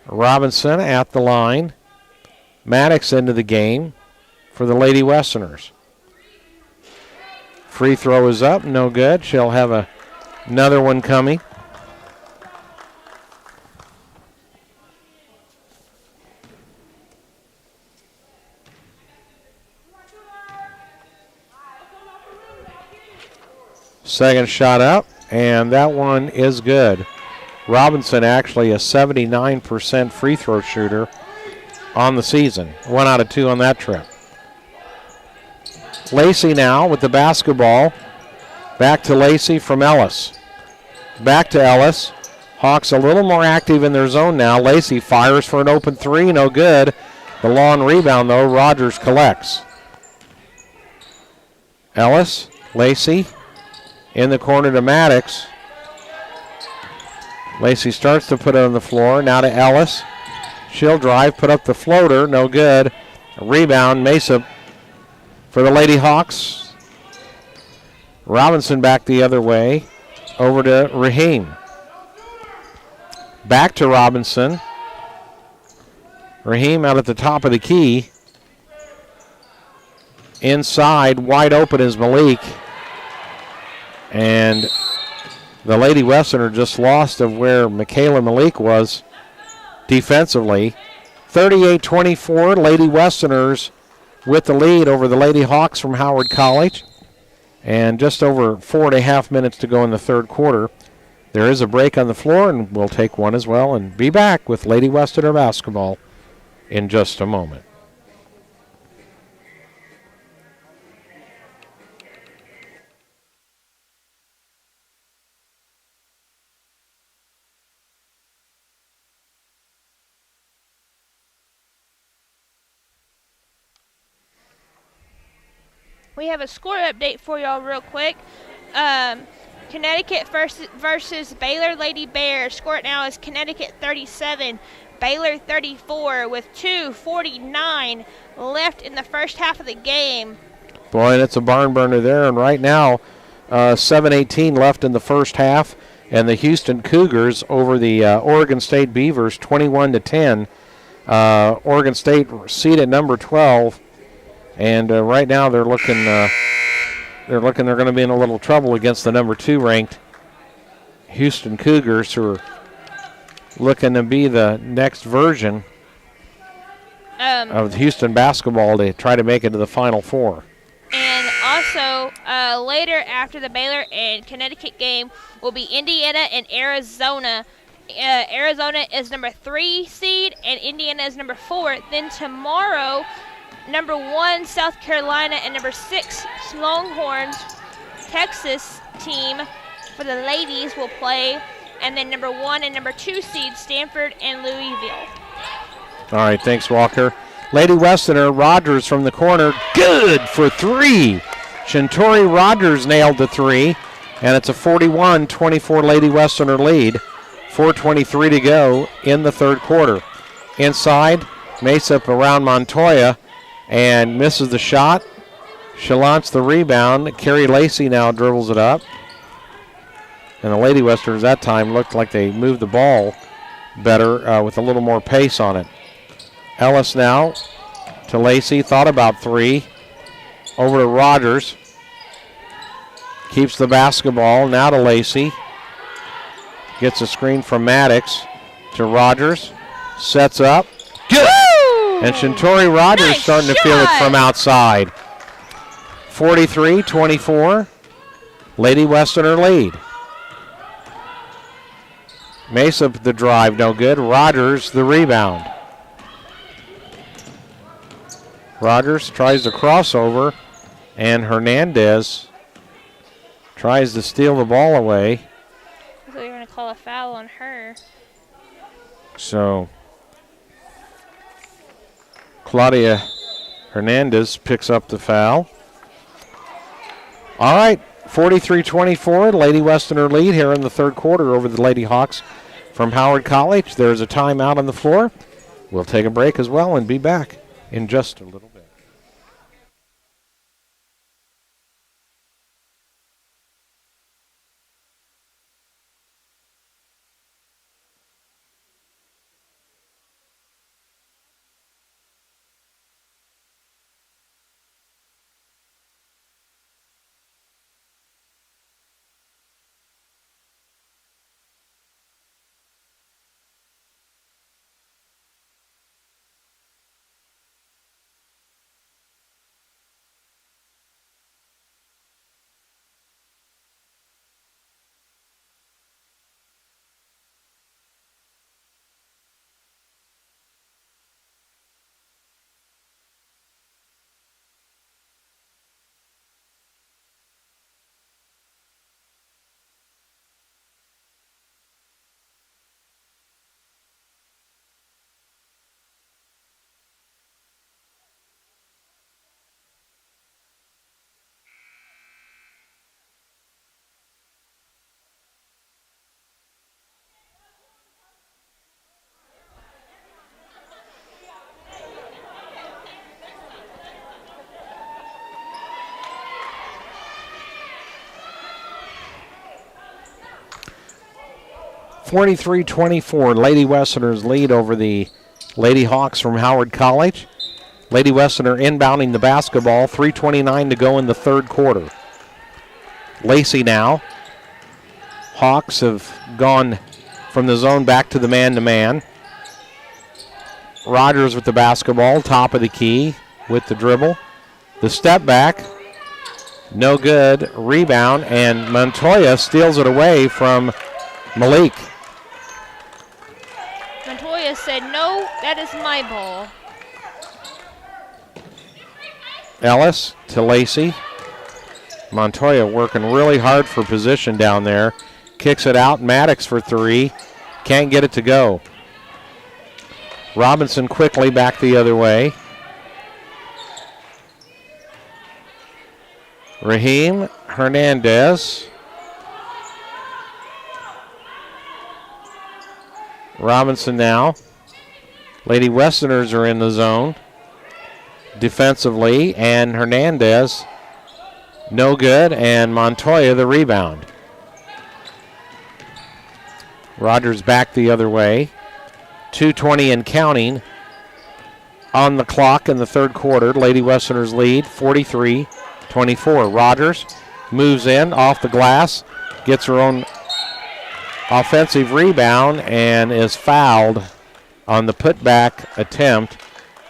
Robinson at the line. Maddox into the game for the Lady Westerners. Free throw is up, no good. She'll have another one coming. Second shot up, and that one is good. Robinson actually a 79% free throw shooter on the season. 1 out of 2 on that trip. Lacey now with the basketball. Back to Lacey from Ellis. Back to Ellis. Hawks a little more active in their zone now. Lacey fires for an open 3, no good. The long rebound though, Rogers collects. Ellis, Lacey. In the corner to Maddox. Lacey starts to put it on the floor. Now to Ellis. She'll drive, put up the floater. No good. A rebound. Mesa for the Lady Hawks. Robinson back the other way. Over to Raheem. Back to Robinson. Raheem out at the top of the key. Inside, wide open is Malik. And the Lady Westerner just lost of where Michaela Malik was defensively. 38-24, Lady Westerners with the lead over the Lady Hawks from Howard College. And just over 4.5 minutes to go in the third quarter. There is a break on the floor, and we'll take one as well and be back with Lady Westerner basketball in just a moment. We have a score update for y'all real quick. Connecticut versus Baylor Lady Bears. Score right now is Connecticut 37, Baylor 34 with 2:49 left in the first half of the game. Boy, that's a barn burner there. And right now, 7:18 left in the first half. And the Houston Cougars over the Oregon State Beavers 21-10. Oregon State seated number 12. And right now they're looking they're going to be in a little trouble against the number 2 ranked Houston Cougars, who are looking to be the next version of Houston basketball to try to make it to the Final Four. And also later after the Baylor and Connecticut game will be Indiana and Arizona. Arizona is number 3 seed and Indiana is number 4. Then tomorrow, number 1 South Carolina and number 6 Longhorns Texas team for the ladies will play, and then number 1 and number 2 seeds Stanford and Louisville. All right, thanks, Walker. Lady Westerner, Rogers from the corner, good for 3. Shintori Rogers nailed the 3, and it's a 41-24 Lady Westerner lead. 4:23 to go in the third quarter. Inside, Mesa around Montoya, and misses the shot. Shalance the rebound. Carrie Lacey now dribbles it up. And the Lady Westerners that time looked like they moved the ball better with a little more pace on it. Ellis now to Lacey. Thought about 3. Over to Rogers. Keeps the basketball. Now to Lacey. Gets a screen from Maddox to Rogers. Sets up. Good. And Shintori Rogers starting to feel it from outside. 43-24. Lady Westerner lead. Mesa the drive, no good. Rogers the rebound. Rogers tries to crossover, and Hernandez tries to steal the ball away. I thought you were going to call a foul on her. So Claudia Hernandez picks up the foul. All right, 43-24, Lady Westerner lead here in the third quarter over the Lady Hawks from Howard College. There's a timeout on the floor. We'll take a break as well and be back in just a little bit. (43-24), Lady Westerners lead over the Lady Hawks from Howard College. Lady Westerner inbounding the basketball, 3:29 to go in the third quarter. Lacey now. Hawks have gone from the zone back to the man-to-man. Rogers with the basketball, top of the key with the dribble. The step back, no good. Rebound, and Montoya steals it away from Malik. Montoya said, no, that is my ball. Ellis to Lacey. Montoya working really hard for position down there. Kicks it out. Maddox for three. Can't get it to go. Robinson quickly back the other way. Raheem Hernandez. Robinson now. Lady Westerners are in the zone defensively, and Hernandez no good, and Montoya the rebound. Rogers back the other way. 2:20 and counting on the clock in the third quarter. Lady Westerners lead 43-24. Rogers moves in off the glass, gets her own offensive rebound, and is fouled on the putback attempt,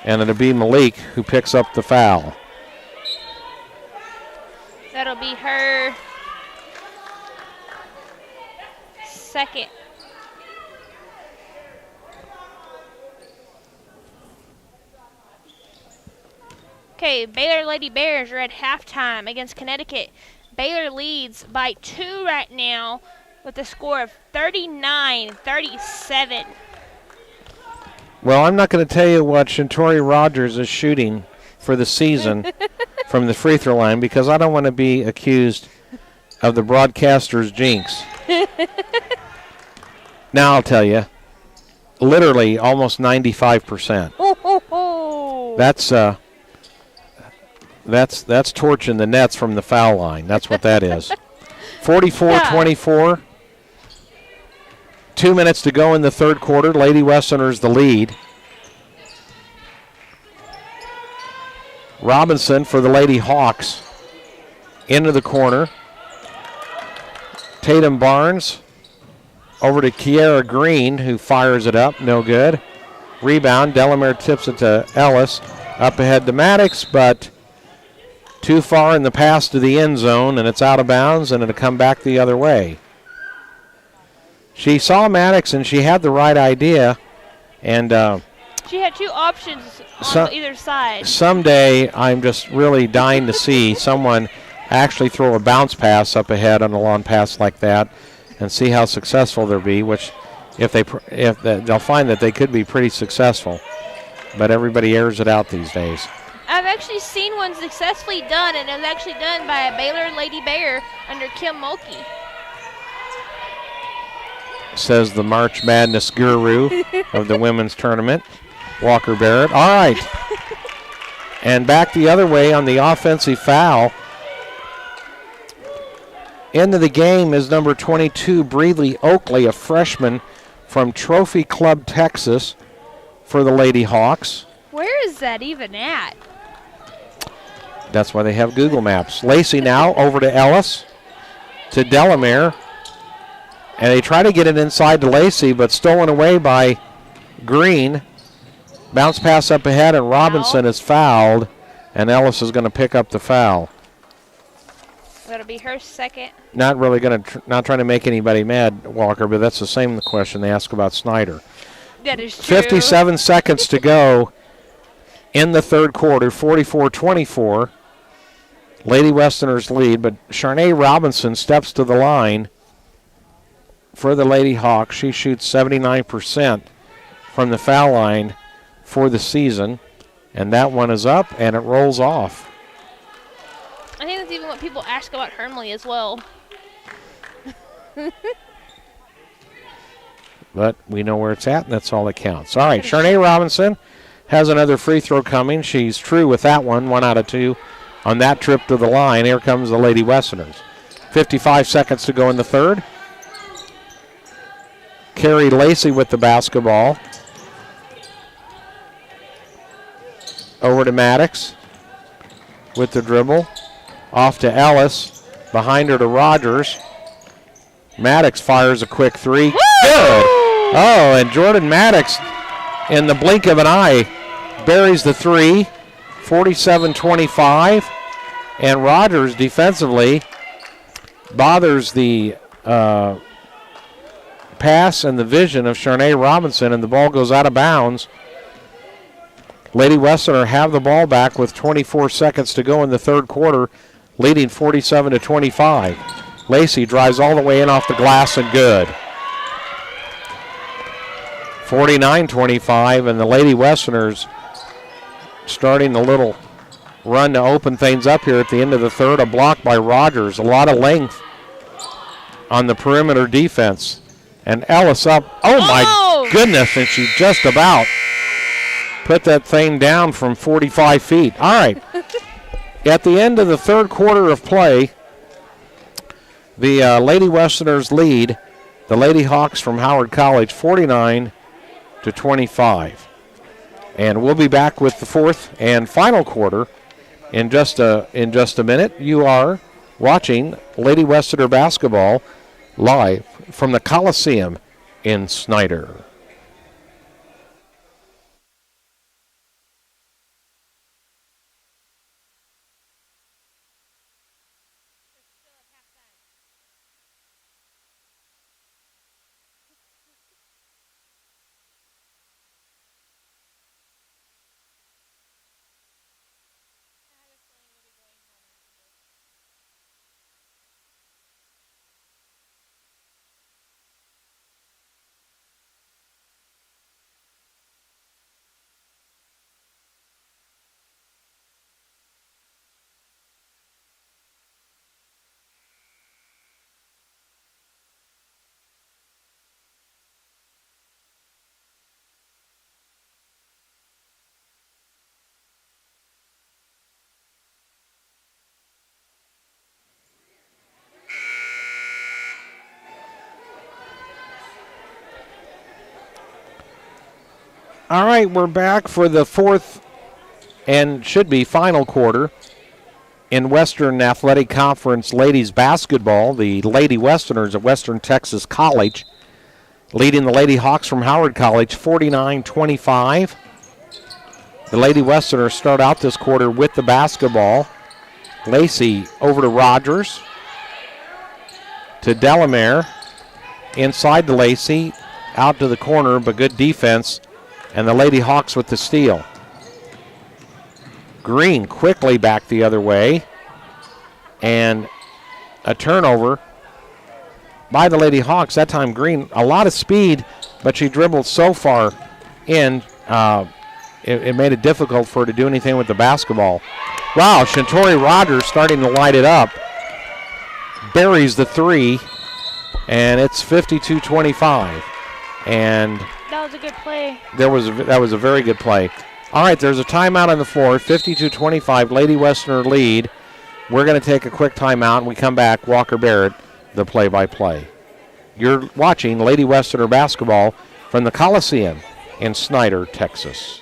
and it'll be Malik who picks up the foul. That'll be her second. Okay, Baylor Lady Bears are at halftime against Connecticut. Baylor leads by 2 right now with a score of 39-37. Well, I'm not going to tell you what Shintori Rogers is shooting for the season from the free throw line, because I don't want to be accused of the broadcaster's jinx. Now I'll tell you, literally almost 95%. That's torching the nets from the foul line. That's what that is. 44-24. 2 minutes to go in the third quarter. Lady Westerners the lead. Robinson for the Lady Hawks into the corner. Tatum Barnes over to Kiera Green, who fires it up. No good. Rebound. Delamere tips it to Ellis. Up ahead to Maddox, but too far in the pass to the end zone, and it's out of bounds, and it'll come back the other way. She saw Maddox, and she had the right idea, and she had two options on either side. Someday, I'm just really dying to see someone actually throw a bounce pass up ahead on a long pass like that, and see how successful they'll be. Which, if they'll find that they could be pretty successful, but everybody airs it out these days. I've actually seen one successfully done, and it was actually done by a Baylor Lady Bear under Kim Mulkey. Says the March Madness guru of the women's tournament, Walker Barrett. All right. And back the other way on the offensive foul. Into the game is number 22, Breedley Oakley, a freshman from Trophy Club, Texas, for the Lady Hawks. Where is that even at? That's why they have Google Maps. Lacey now over to Ellis, to Delamere. And they try to get it inside to Lacey, but stolen away by Green. Bounce pass up ahead, and Robinson is fouled, and Ellis is going to pick up the foul. That'll be her second. Not really going to, not trying to make anybody mad, Walker, but that's the same question they ask about Snyder. That is true. 57 seconds to go in the third quarter, 44-24. Lady Westerners lead, but Sharnae Robinson steps to the line for the Lady Hawks. She shoots 79% from the foul line for the season, and that one is up, and it rolls off. I think that's even what people ask about Hermley as well. But we know where it's at, and that's all that counts. All right, Sharnae Robinson has another free throw coming. She's true with that one, 1 out of 2 on that trip to the line. Here comes the Lady Westerners. 55 seconds to go in the third. Carrie Lacey with the basketball. Over to Maddox with the dribble. Off to Ellis. Behind her to Rogers. Maddox fires a quick three. Woo! Good. Oh, and Jordan Maddox, in the blink of an eye, buries the three. 47-25. And Rogers defensively bothers the pass and the vision of Sharnae Robinson, and the ball goes out of bounds. Lady Westerner have the ball back with 24 seconds to go in the third quarter, leading 47-25. Lacey drives all the way in off the glass and good. 49-25, and the Lady Westerners starting a little run to open things up here at the end of the third. A block by Rogers. A lot of length on the perimeter defense. And Ellis up. Oh, my goodness. And she just about put that thing down from 45 feet. All right. At the end of the third quarter of play, the Lady Westerners lead the Lady Hawks from Howard College 49-25. And we'll be back with the fourth and final quarter in just a minute. You are watching Lady Westerner basketball live from the Coliseum in Snyder. All right, we're back for the fourth and should be final quarter. In Western Athletic Conference ladies basketball, the Lady Westerners at Western Texas College leading the Lady Hawks from Howard College 49-25. The Lady Westerners start out this quarter with the basketball. Lacey over to Rogers, to Delamere, inside to Lacey, out to the corner, but good defense, and the Lady Hawks with the steal. Green quickly back the other way, and a turnover by the Lady Hawks. That time Green, a lot of speed, but she dribbled so far in, it made it difficult for her to do anything with the basketball. Wow, Shantori Rogers starting to light it up. Buries the three, and it's 52-25. And that was a good play. That was a very good play. All right, there's a timeout on the floor. 52-25, Lady Westerner lead. We're going to take a quick timeout, and we come back. Walker Barrett, the play-by-play. You're watching Lady Westerner basketball from the Coliseum in Snyder, Texas.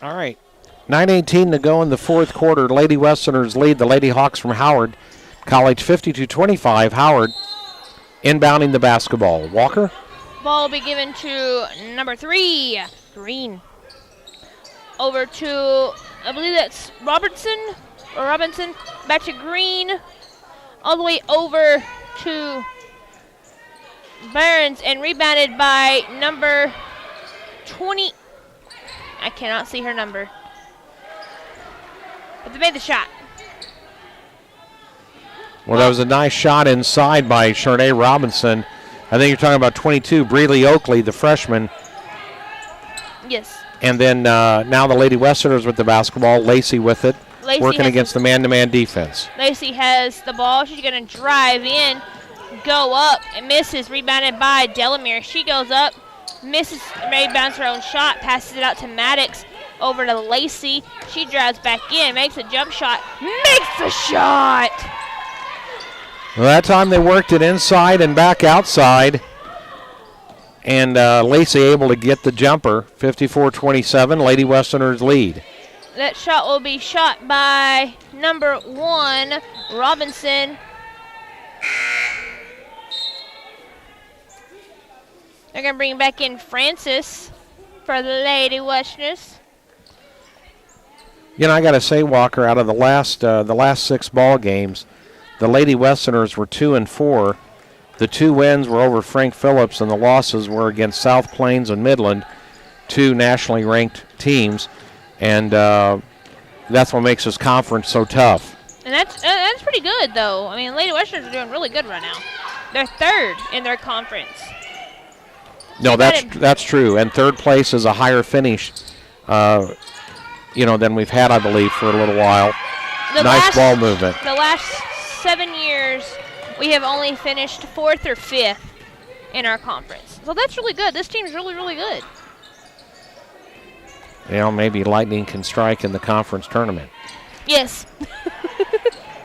All right, 9:18 to go in the fourth quarter. Lady Westerners lead the Lady Hawks from Howard College 52-25. Howard inbounding the basketball. Walker? Ball will be given to number 3, Green. Over to, I believe that's Robinson. Back to Green. All the way over to Burns and rebounded by number 20. I cannot see her number. But they made the shot. Well, that was a nice shot inside by Sharnae Robinson. I think you're talking about 22, Breeley Oakley, the freshman. Yes. And then now the Lady Westerners with the basketball. Lacey with it, working against the man-to-man defense. Lacey has the ball. She's going to drive in, go up, and misses. Rebounded by Delamere. She goes up, misses, rebounds her own shot, passes it out to Maddox, over to Lacey. She drives back in, makes a jump shot, makes the shot. Well, that time they worked it inside and back outside. And Lacey able to get the jumper, 54-27, Lady Westerners lead. That shot will be shot by number 1, Robinson. They're going to bring back in Francis for the Lady Westerners. You know, I got to say, Walker, out of the last 6 ball games, the Lady Westerners were 2-4. The 2 wins were over Frank Phillips, and the losses were against South Plains and Midland, 2 nationally ranked teams, and that's what makes this conference so tough. And that's pretty good, though. I mean, Lady Westerners are doing really good right now. They're 3rd in their conference. No, that's true, and 3rd place is a higher finish, than we've had, I believe, for a little while. Nice ball movement. The last 7 years, we have only finished 4th or 5th in our conference. So that's really good. This team's really, really good. Maybe lightning can strike in the conference tournament. Yes.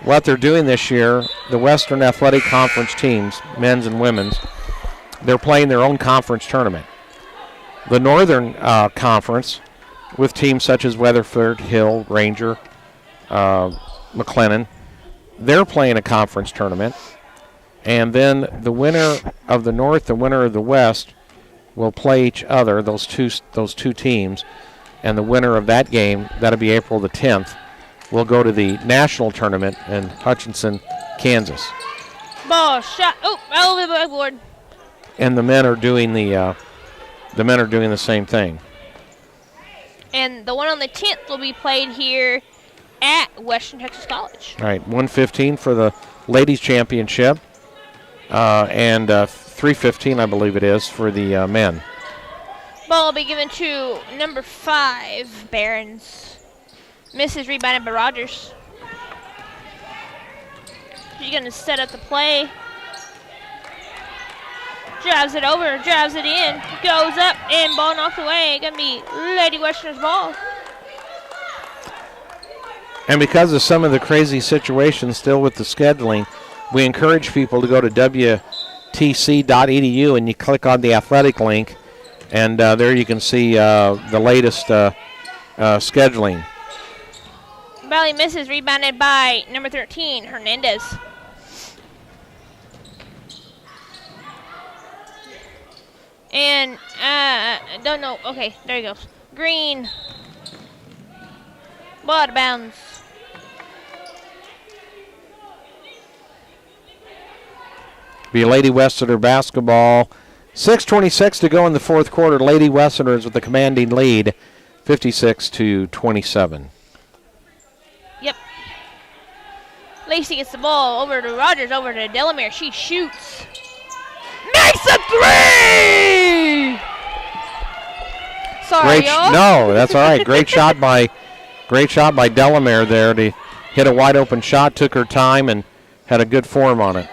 What they're doing this year, the Western Athletic Conference teams, men's and women's, they're playing their own conference tournament. The Northern Conference, with teams such as Weatherford, Hill, Ranger, McLennan, they're playing a conference tournament. And then the winner of the North, the winner of the West, will play each other, those two teams, and the winner of that game, that'll be April the 10th, will go to the national tournament in Hutchinson, Kansas. Ball shot. Oh, over the backboard. And the men are doing the same thing. And the one on the 10th will be played here at Western Texas College. All right, 1:15 for the ladies championship, and 3:15, I believe it is, for the men. Ball will be given to number 5, Barons. Misses, rebounded by Rogers. She's going to set up the play. Drives it over, drives it in, goes up, and ball knocked away. Going to be Lady Western's ball. And because of some of the crazy situations still with the scheduling, we encourage people to go to WTC.edu and you click on the athletic link, and there you can see the latest scheduling. Valley misses, rebounded by number 13, Hernandez. And, don't know. Okay, there he goes. Green. Ball out of bounds. Be Lady Westerner basketball. 6:26 to go in the fourth quarter. Lady Westerners with the commanding lead, 56-27. Yep. Lacey gets the ball over to Rogers, over to Delamere. She shoots. Makes a three! Sorry, y'all. No, that's all right. Great shot by Delamere there to hit a wide open shot. Took her time and had a good form on it.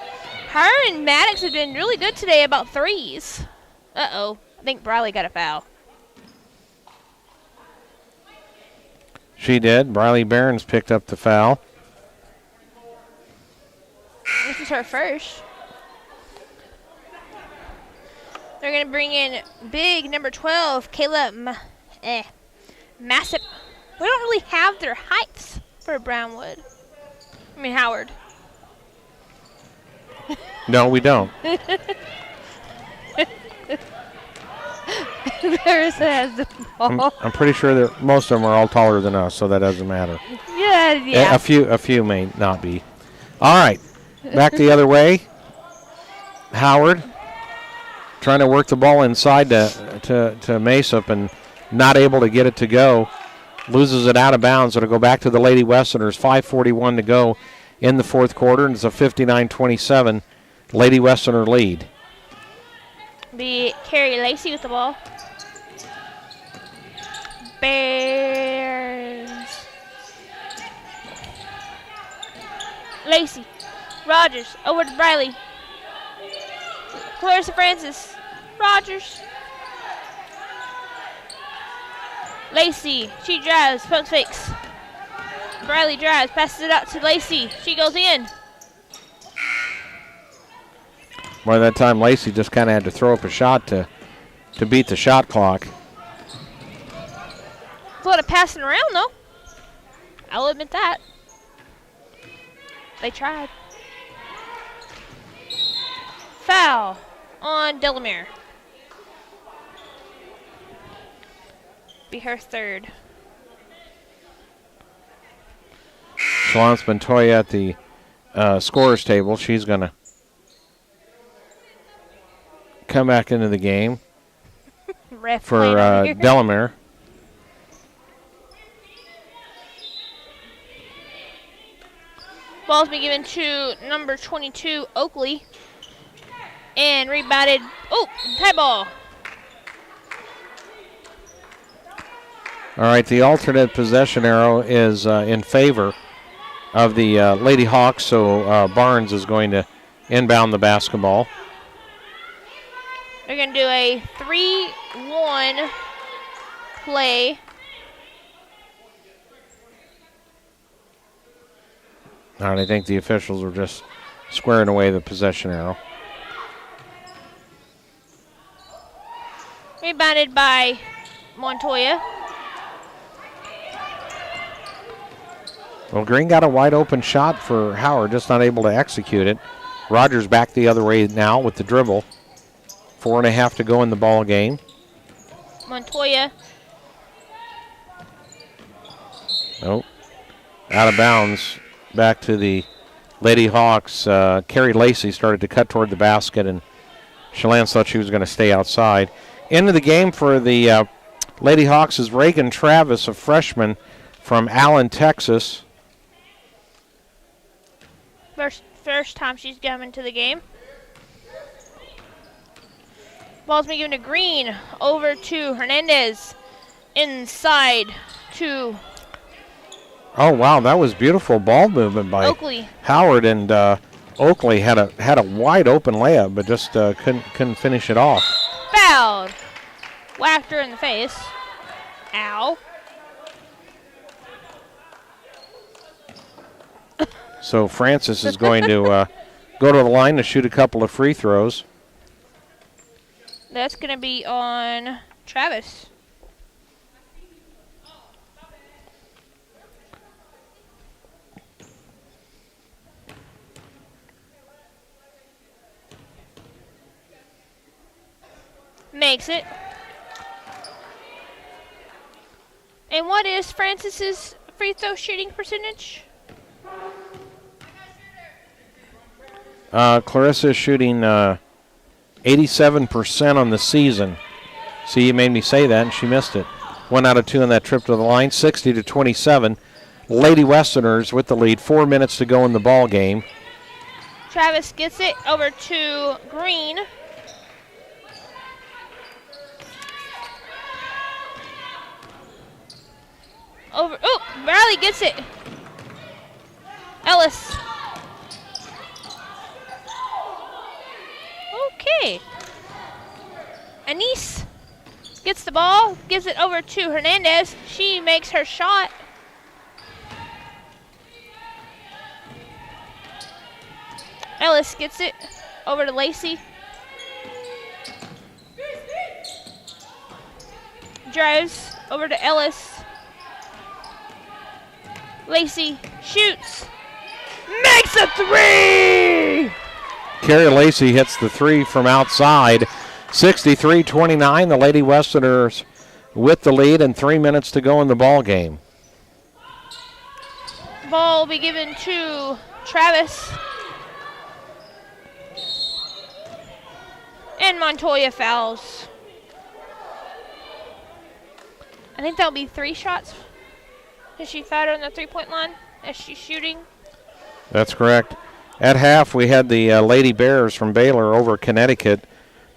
Her and Maddox have been really good today about threes. Uh-oh. I think Briley got a foul. She did. Briley Barons picked up the foul. This is her first. They're going to bring in big number 12, Kayla Massip. We don't really have their heights for Brownwood. I mean, Howard. No, we don't. There's has the ball. I'm pretty sure that most of them are all taller than us, so that doesn't matter. Yeah. A few may not be. All right, back the other way. Howard trying to work the ball inside to Maseup and not able to get it to go. Loses it out of bounds. It'll go back to the Lady Westerners. 5:41 to go in the fourth quarter, and it's a 59-27 Lady Westerner lead. Be Carrie Lacey with the ball. Bears. Lacey. Rogers. Over to Briley. Clarissa Francis. Rogers. Lacey. She drives. Pump fakes. Briley drives. Passes it out to Lacey. She goes in. By that time, Lacey just kind of had to throw up a shot to beat the shot clock. It's a lot of passing around, though. I'll admit that. They tried. Foul on Delamere. Be her third. Shalance Montoya at the scorer's table. She's going to come back into the game for Delamere. Ball's been given to number 22, Oakley. And rebounded. Oh, high ball. All right, the alternate possession arrow is in favor of the Lady Hawks, so Barnes is going to inbound the basketball. They're going to do a 3-1 play. All right, I think the officials are just squaring away the possession arrow. Rebounded by Montoya. Well, Green got a wide open shot for Howard, just not able to execute it. Rogers back the other way now with the dribble. 4.5 to go in the ball game. Montoya. Nope. Out of bounds. Back to the Lady Hawks. Carrie Lacey started to cut toward the basket, and Shalance thought she was going to stay outside. Into the game for the Lady Hawks is Reagan Travis, a freshman from Allen, Texas. First time she's come into the game. Ball's been given to Green. Over to Hernandez. Inside to Oh wow, that was beautiful ball movement by Oakley. Howard, and Oakley had a wide open layup, but just couldn't finish it off. Fouled. Whacked her in the face. Ow. So Francis is going to go to the line to shoot a couple of free throws. That's going to be on Travis. Makes it. And what is Francis's free throw shooting percentage? Clarissa is shooting 87% on the season. See, you made me say that, and she missed it. 1 out of 2 on that trip to the line, 60-27. Lady Westerners with the lead. 4 minutes to go in the ball game. Travis gets it over to Green. Riley gets it. Ellis. Okay. Anise gets the ball, gives it over to Hernandez. She makes her shot. Ellis gets it over to Lacey. Drives over to Ellis. Lacey shoots. Makes a three! Carrie Lacey hits the three from outside. 63-29. The Lady Westerners with the lead and 3 minutes to go in the ball game. Ball will be given to Travis. And Montoya fouls. I think that'll be 3 shots. Has she fouled her on the 3-point line as she's shooting? That's correct. At half, we had the Lady Bears from Baylor over Connecticut,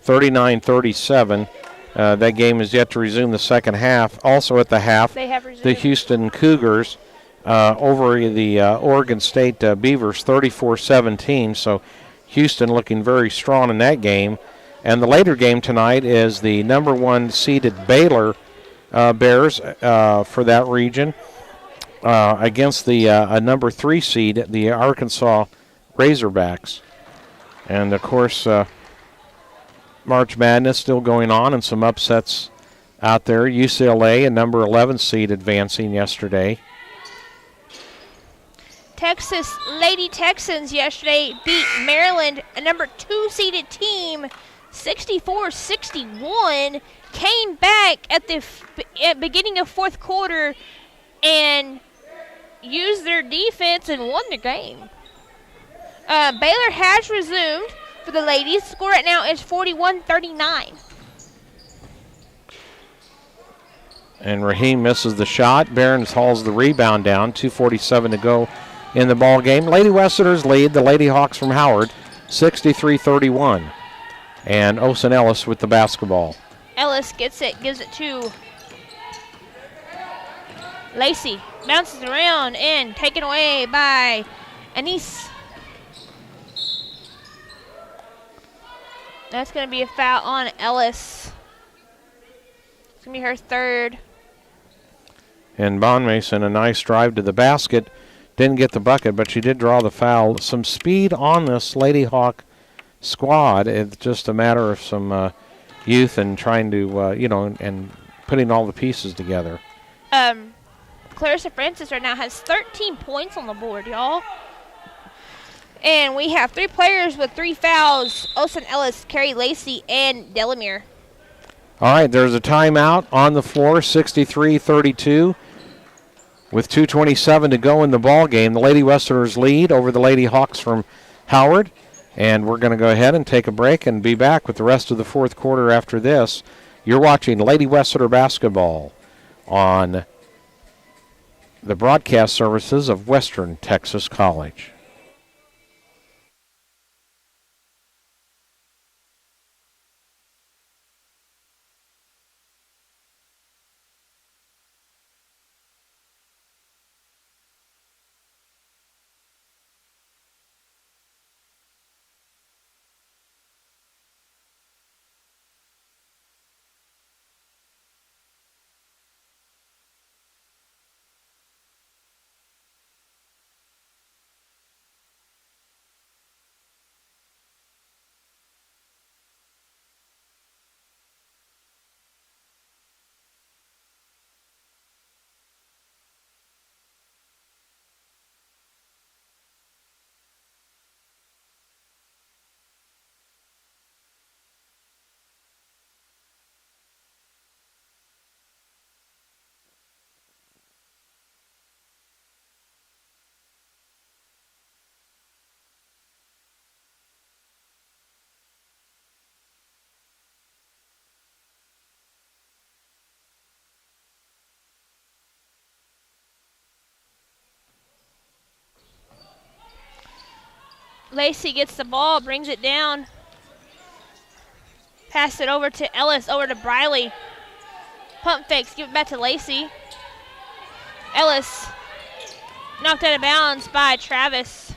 39-37. That game is yet to resume the second half. Also at the half, they have resumed. The Houston Cougars over the Oregon State Beavers, 34-17. So Houston looking very strong in that game. And the later game tonight is the number 1 seeded Baylor Bears for that region against the number 3 seed, the Arkansas Razorbacks. And, of course, March Madness still going on and some upsets out there. UCLA, a number 11 seed, advancing yesterday. Texas Lady Texans yesterday beat Maryland, a number 2 seeded team, 64-61. Came back at the beginning of fourth quarter and used their defense and won the game. Baylor has resumed for the ladies. Score right now is 41-39. And Raheem misses the shot. Behrens hauls the rebound down. 2:47 to go in the ball game. Lady Westerners lead the Lady Hawks from Howard, 63-31. And Osen Ellis with the basketball. Ellis gets it, gives it to Lacey. Bounces around and taken away by Anise. That's going to be a foul on Ellis. It's going to be her third. And Bond Mason, a nice drive to the basket. Didn't get the bucket, but she did draw the foul. Some speed on this Lady Hawk squad. It's just a matter of some youth and trying to, and putting all the pieces together. Clarissa Francis right now has 13 points on the board, y'all. And we have 3 players with 3 fouls. Olsen, Ellis, Carey, Lacey, and Delamere. All right, there's a timeout on the floor, 63-32. With 2:27 to go in the ball game, the Lady Westerners lead over the Lady Hawks from Howard. And we're going to go ahead and take a break and be back with the rest of the fourth quarter after this. You're watching Lady Westerner basketball on the broadcast services of Western Texas College. Lacey gets the ball, brings it down. Pass it over to Ellis, over to Briley. Pump fakes, give it back to Lacey. Ellis knocked out of bounds by Travis.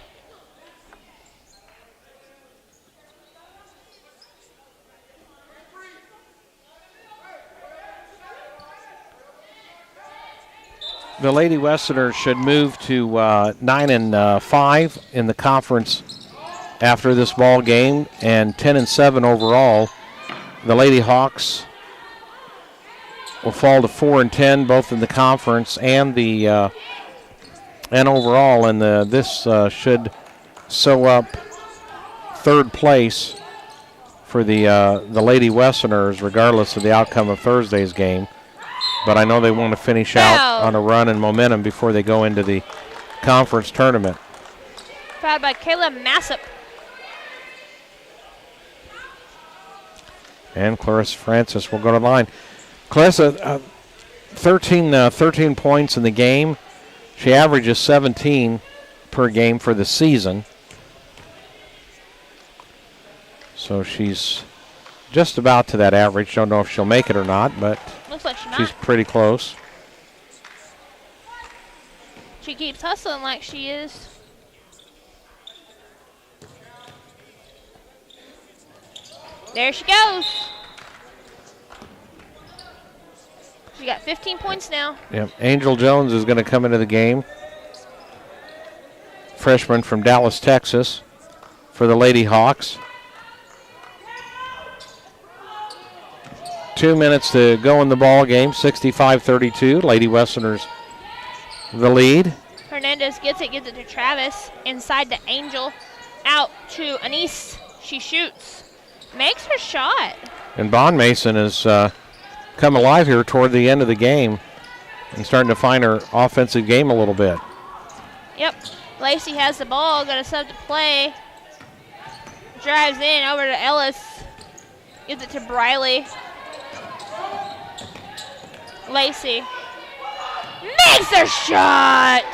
The Lady Westerners should move to 9-5 in the conference after this ball game, and 10-7 overall. The Lady Hawks will fall to 4-10 both in the conference and the and overall, and this should sew up third place for the Lady Westerners, regardless of the outcome of Thursday's game. But I know they want to finish out on a run and momentum before they go into the conference tournament. Fouled by Kayla Massop. And Clarissa Francis will go to the line. Clarissa, 13 points in the game. She averages 17 per game for the season. So she's just about to that average. Don't know if she'll make it or not, but looks like she's pretty close. She keeps hustling like she is. There she goes. She got 15 points now. Yep. Angel Jones is going to come into the game. Freshman from Dallas, Texas, for the Lady Hawks. 2 minutes to go in the ball game, 65-32. Lady Westerners the lead. Hernandez gets it to Travis. Inside to Angel. Out to Anise. She shoots. Makes her shot. And Bond Mason has come alive here toward the end of the game and starting to find her offensive game a little bit. Yep. Lacey has the ball. Got a sub to play. Drives in over to Ellis. Gives it to Briley. Lacey makes her shot.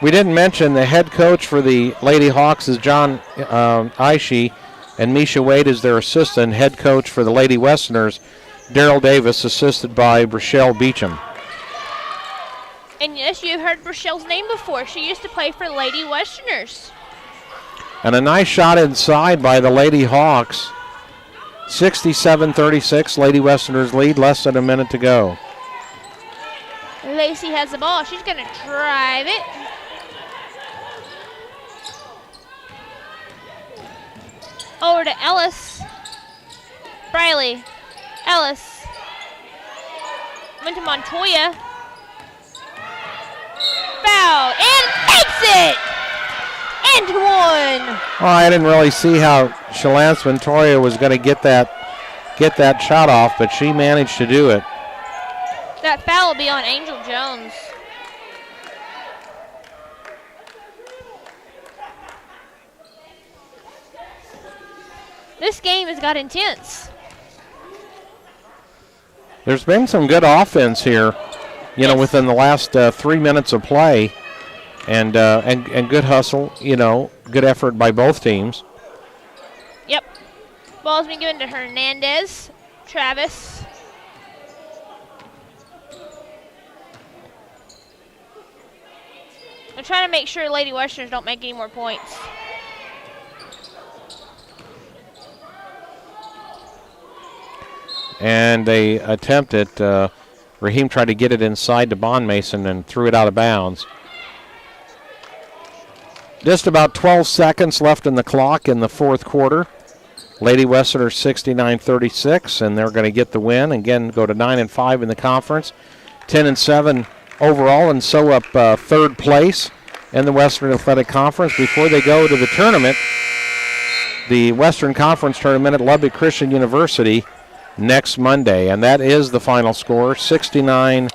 We didn't mention the head coach for the Lady Hawks is John Ishii, and Misha Wade is their assistant. Head coach for the Lady Westerners, Daryl Davis, assisted by Brachelle Beecham. And yes, you've heard Brachelle's name before. She used to play for Lady Westerners. And a nice shot inside by the Lady Hawks. 67-36, Lady Westerners lead, less than a minute to go. Lacey has the ball. She's going to drive it. Over to Ellis. Briley. Ellis. Went to Montoya. Foul. And makes it! And one. Oh, I didn't really see how Shalance Montoya was going to get that shot off, but she managed to do it. That foul will be on Angel Jones. This game has got intense. There's been some good offense here, within the last 3 minutes of play, and good hustle, good effort by both teams. Yep. Ball's been given to Hernandez. Travis. I'm trying to make sure Lady Westerners don't make any more points. And they attempted, Raheem tried to get it inside to Bond Mason and threw it out of bounds. Just about 12 seconds left in the clock in the fourth quarter. Lady Westerners 69-36, and they're going to get the win. Again, go to 9-5 in the conference, 10-7 overall, and sew up third place in the Western Athletic Conference before they go to the tournament, the Western Conference tournament at Lubbock Christian University next Monday. And that is the final score, 69-36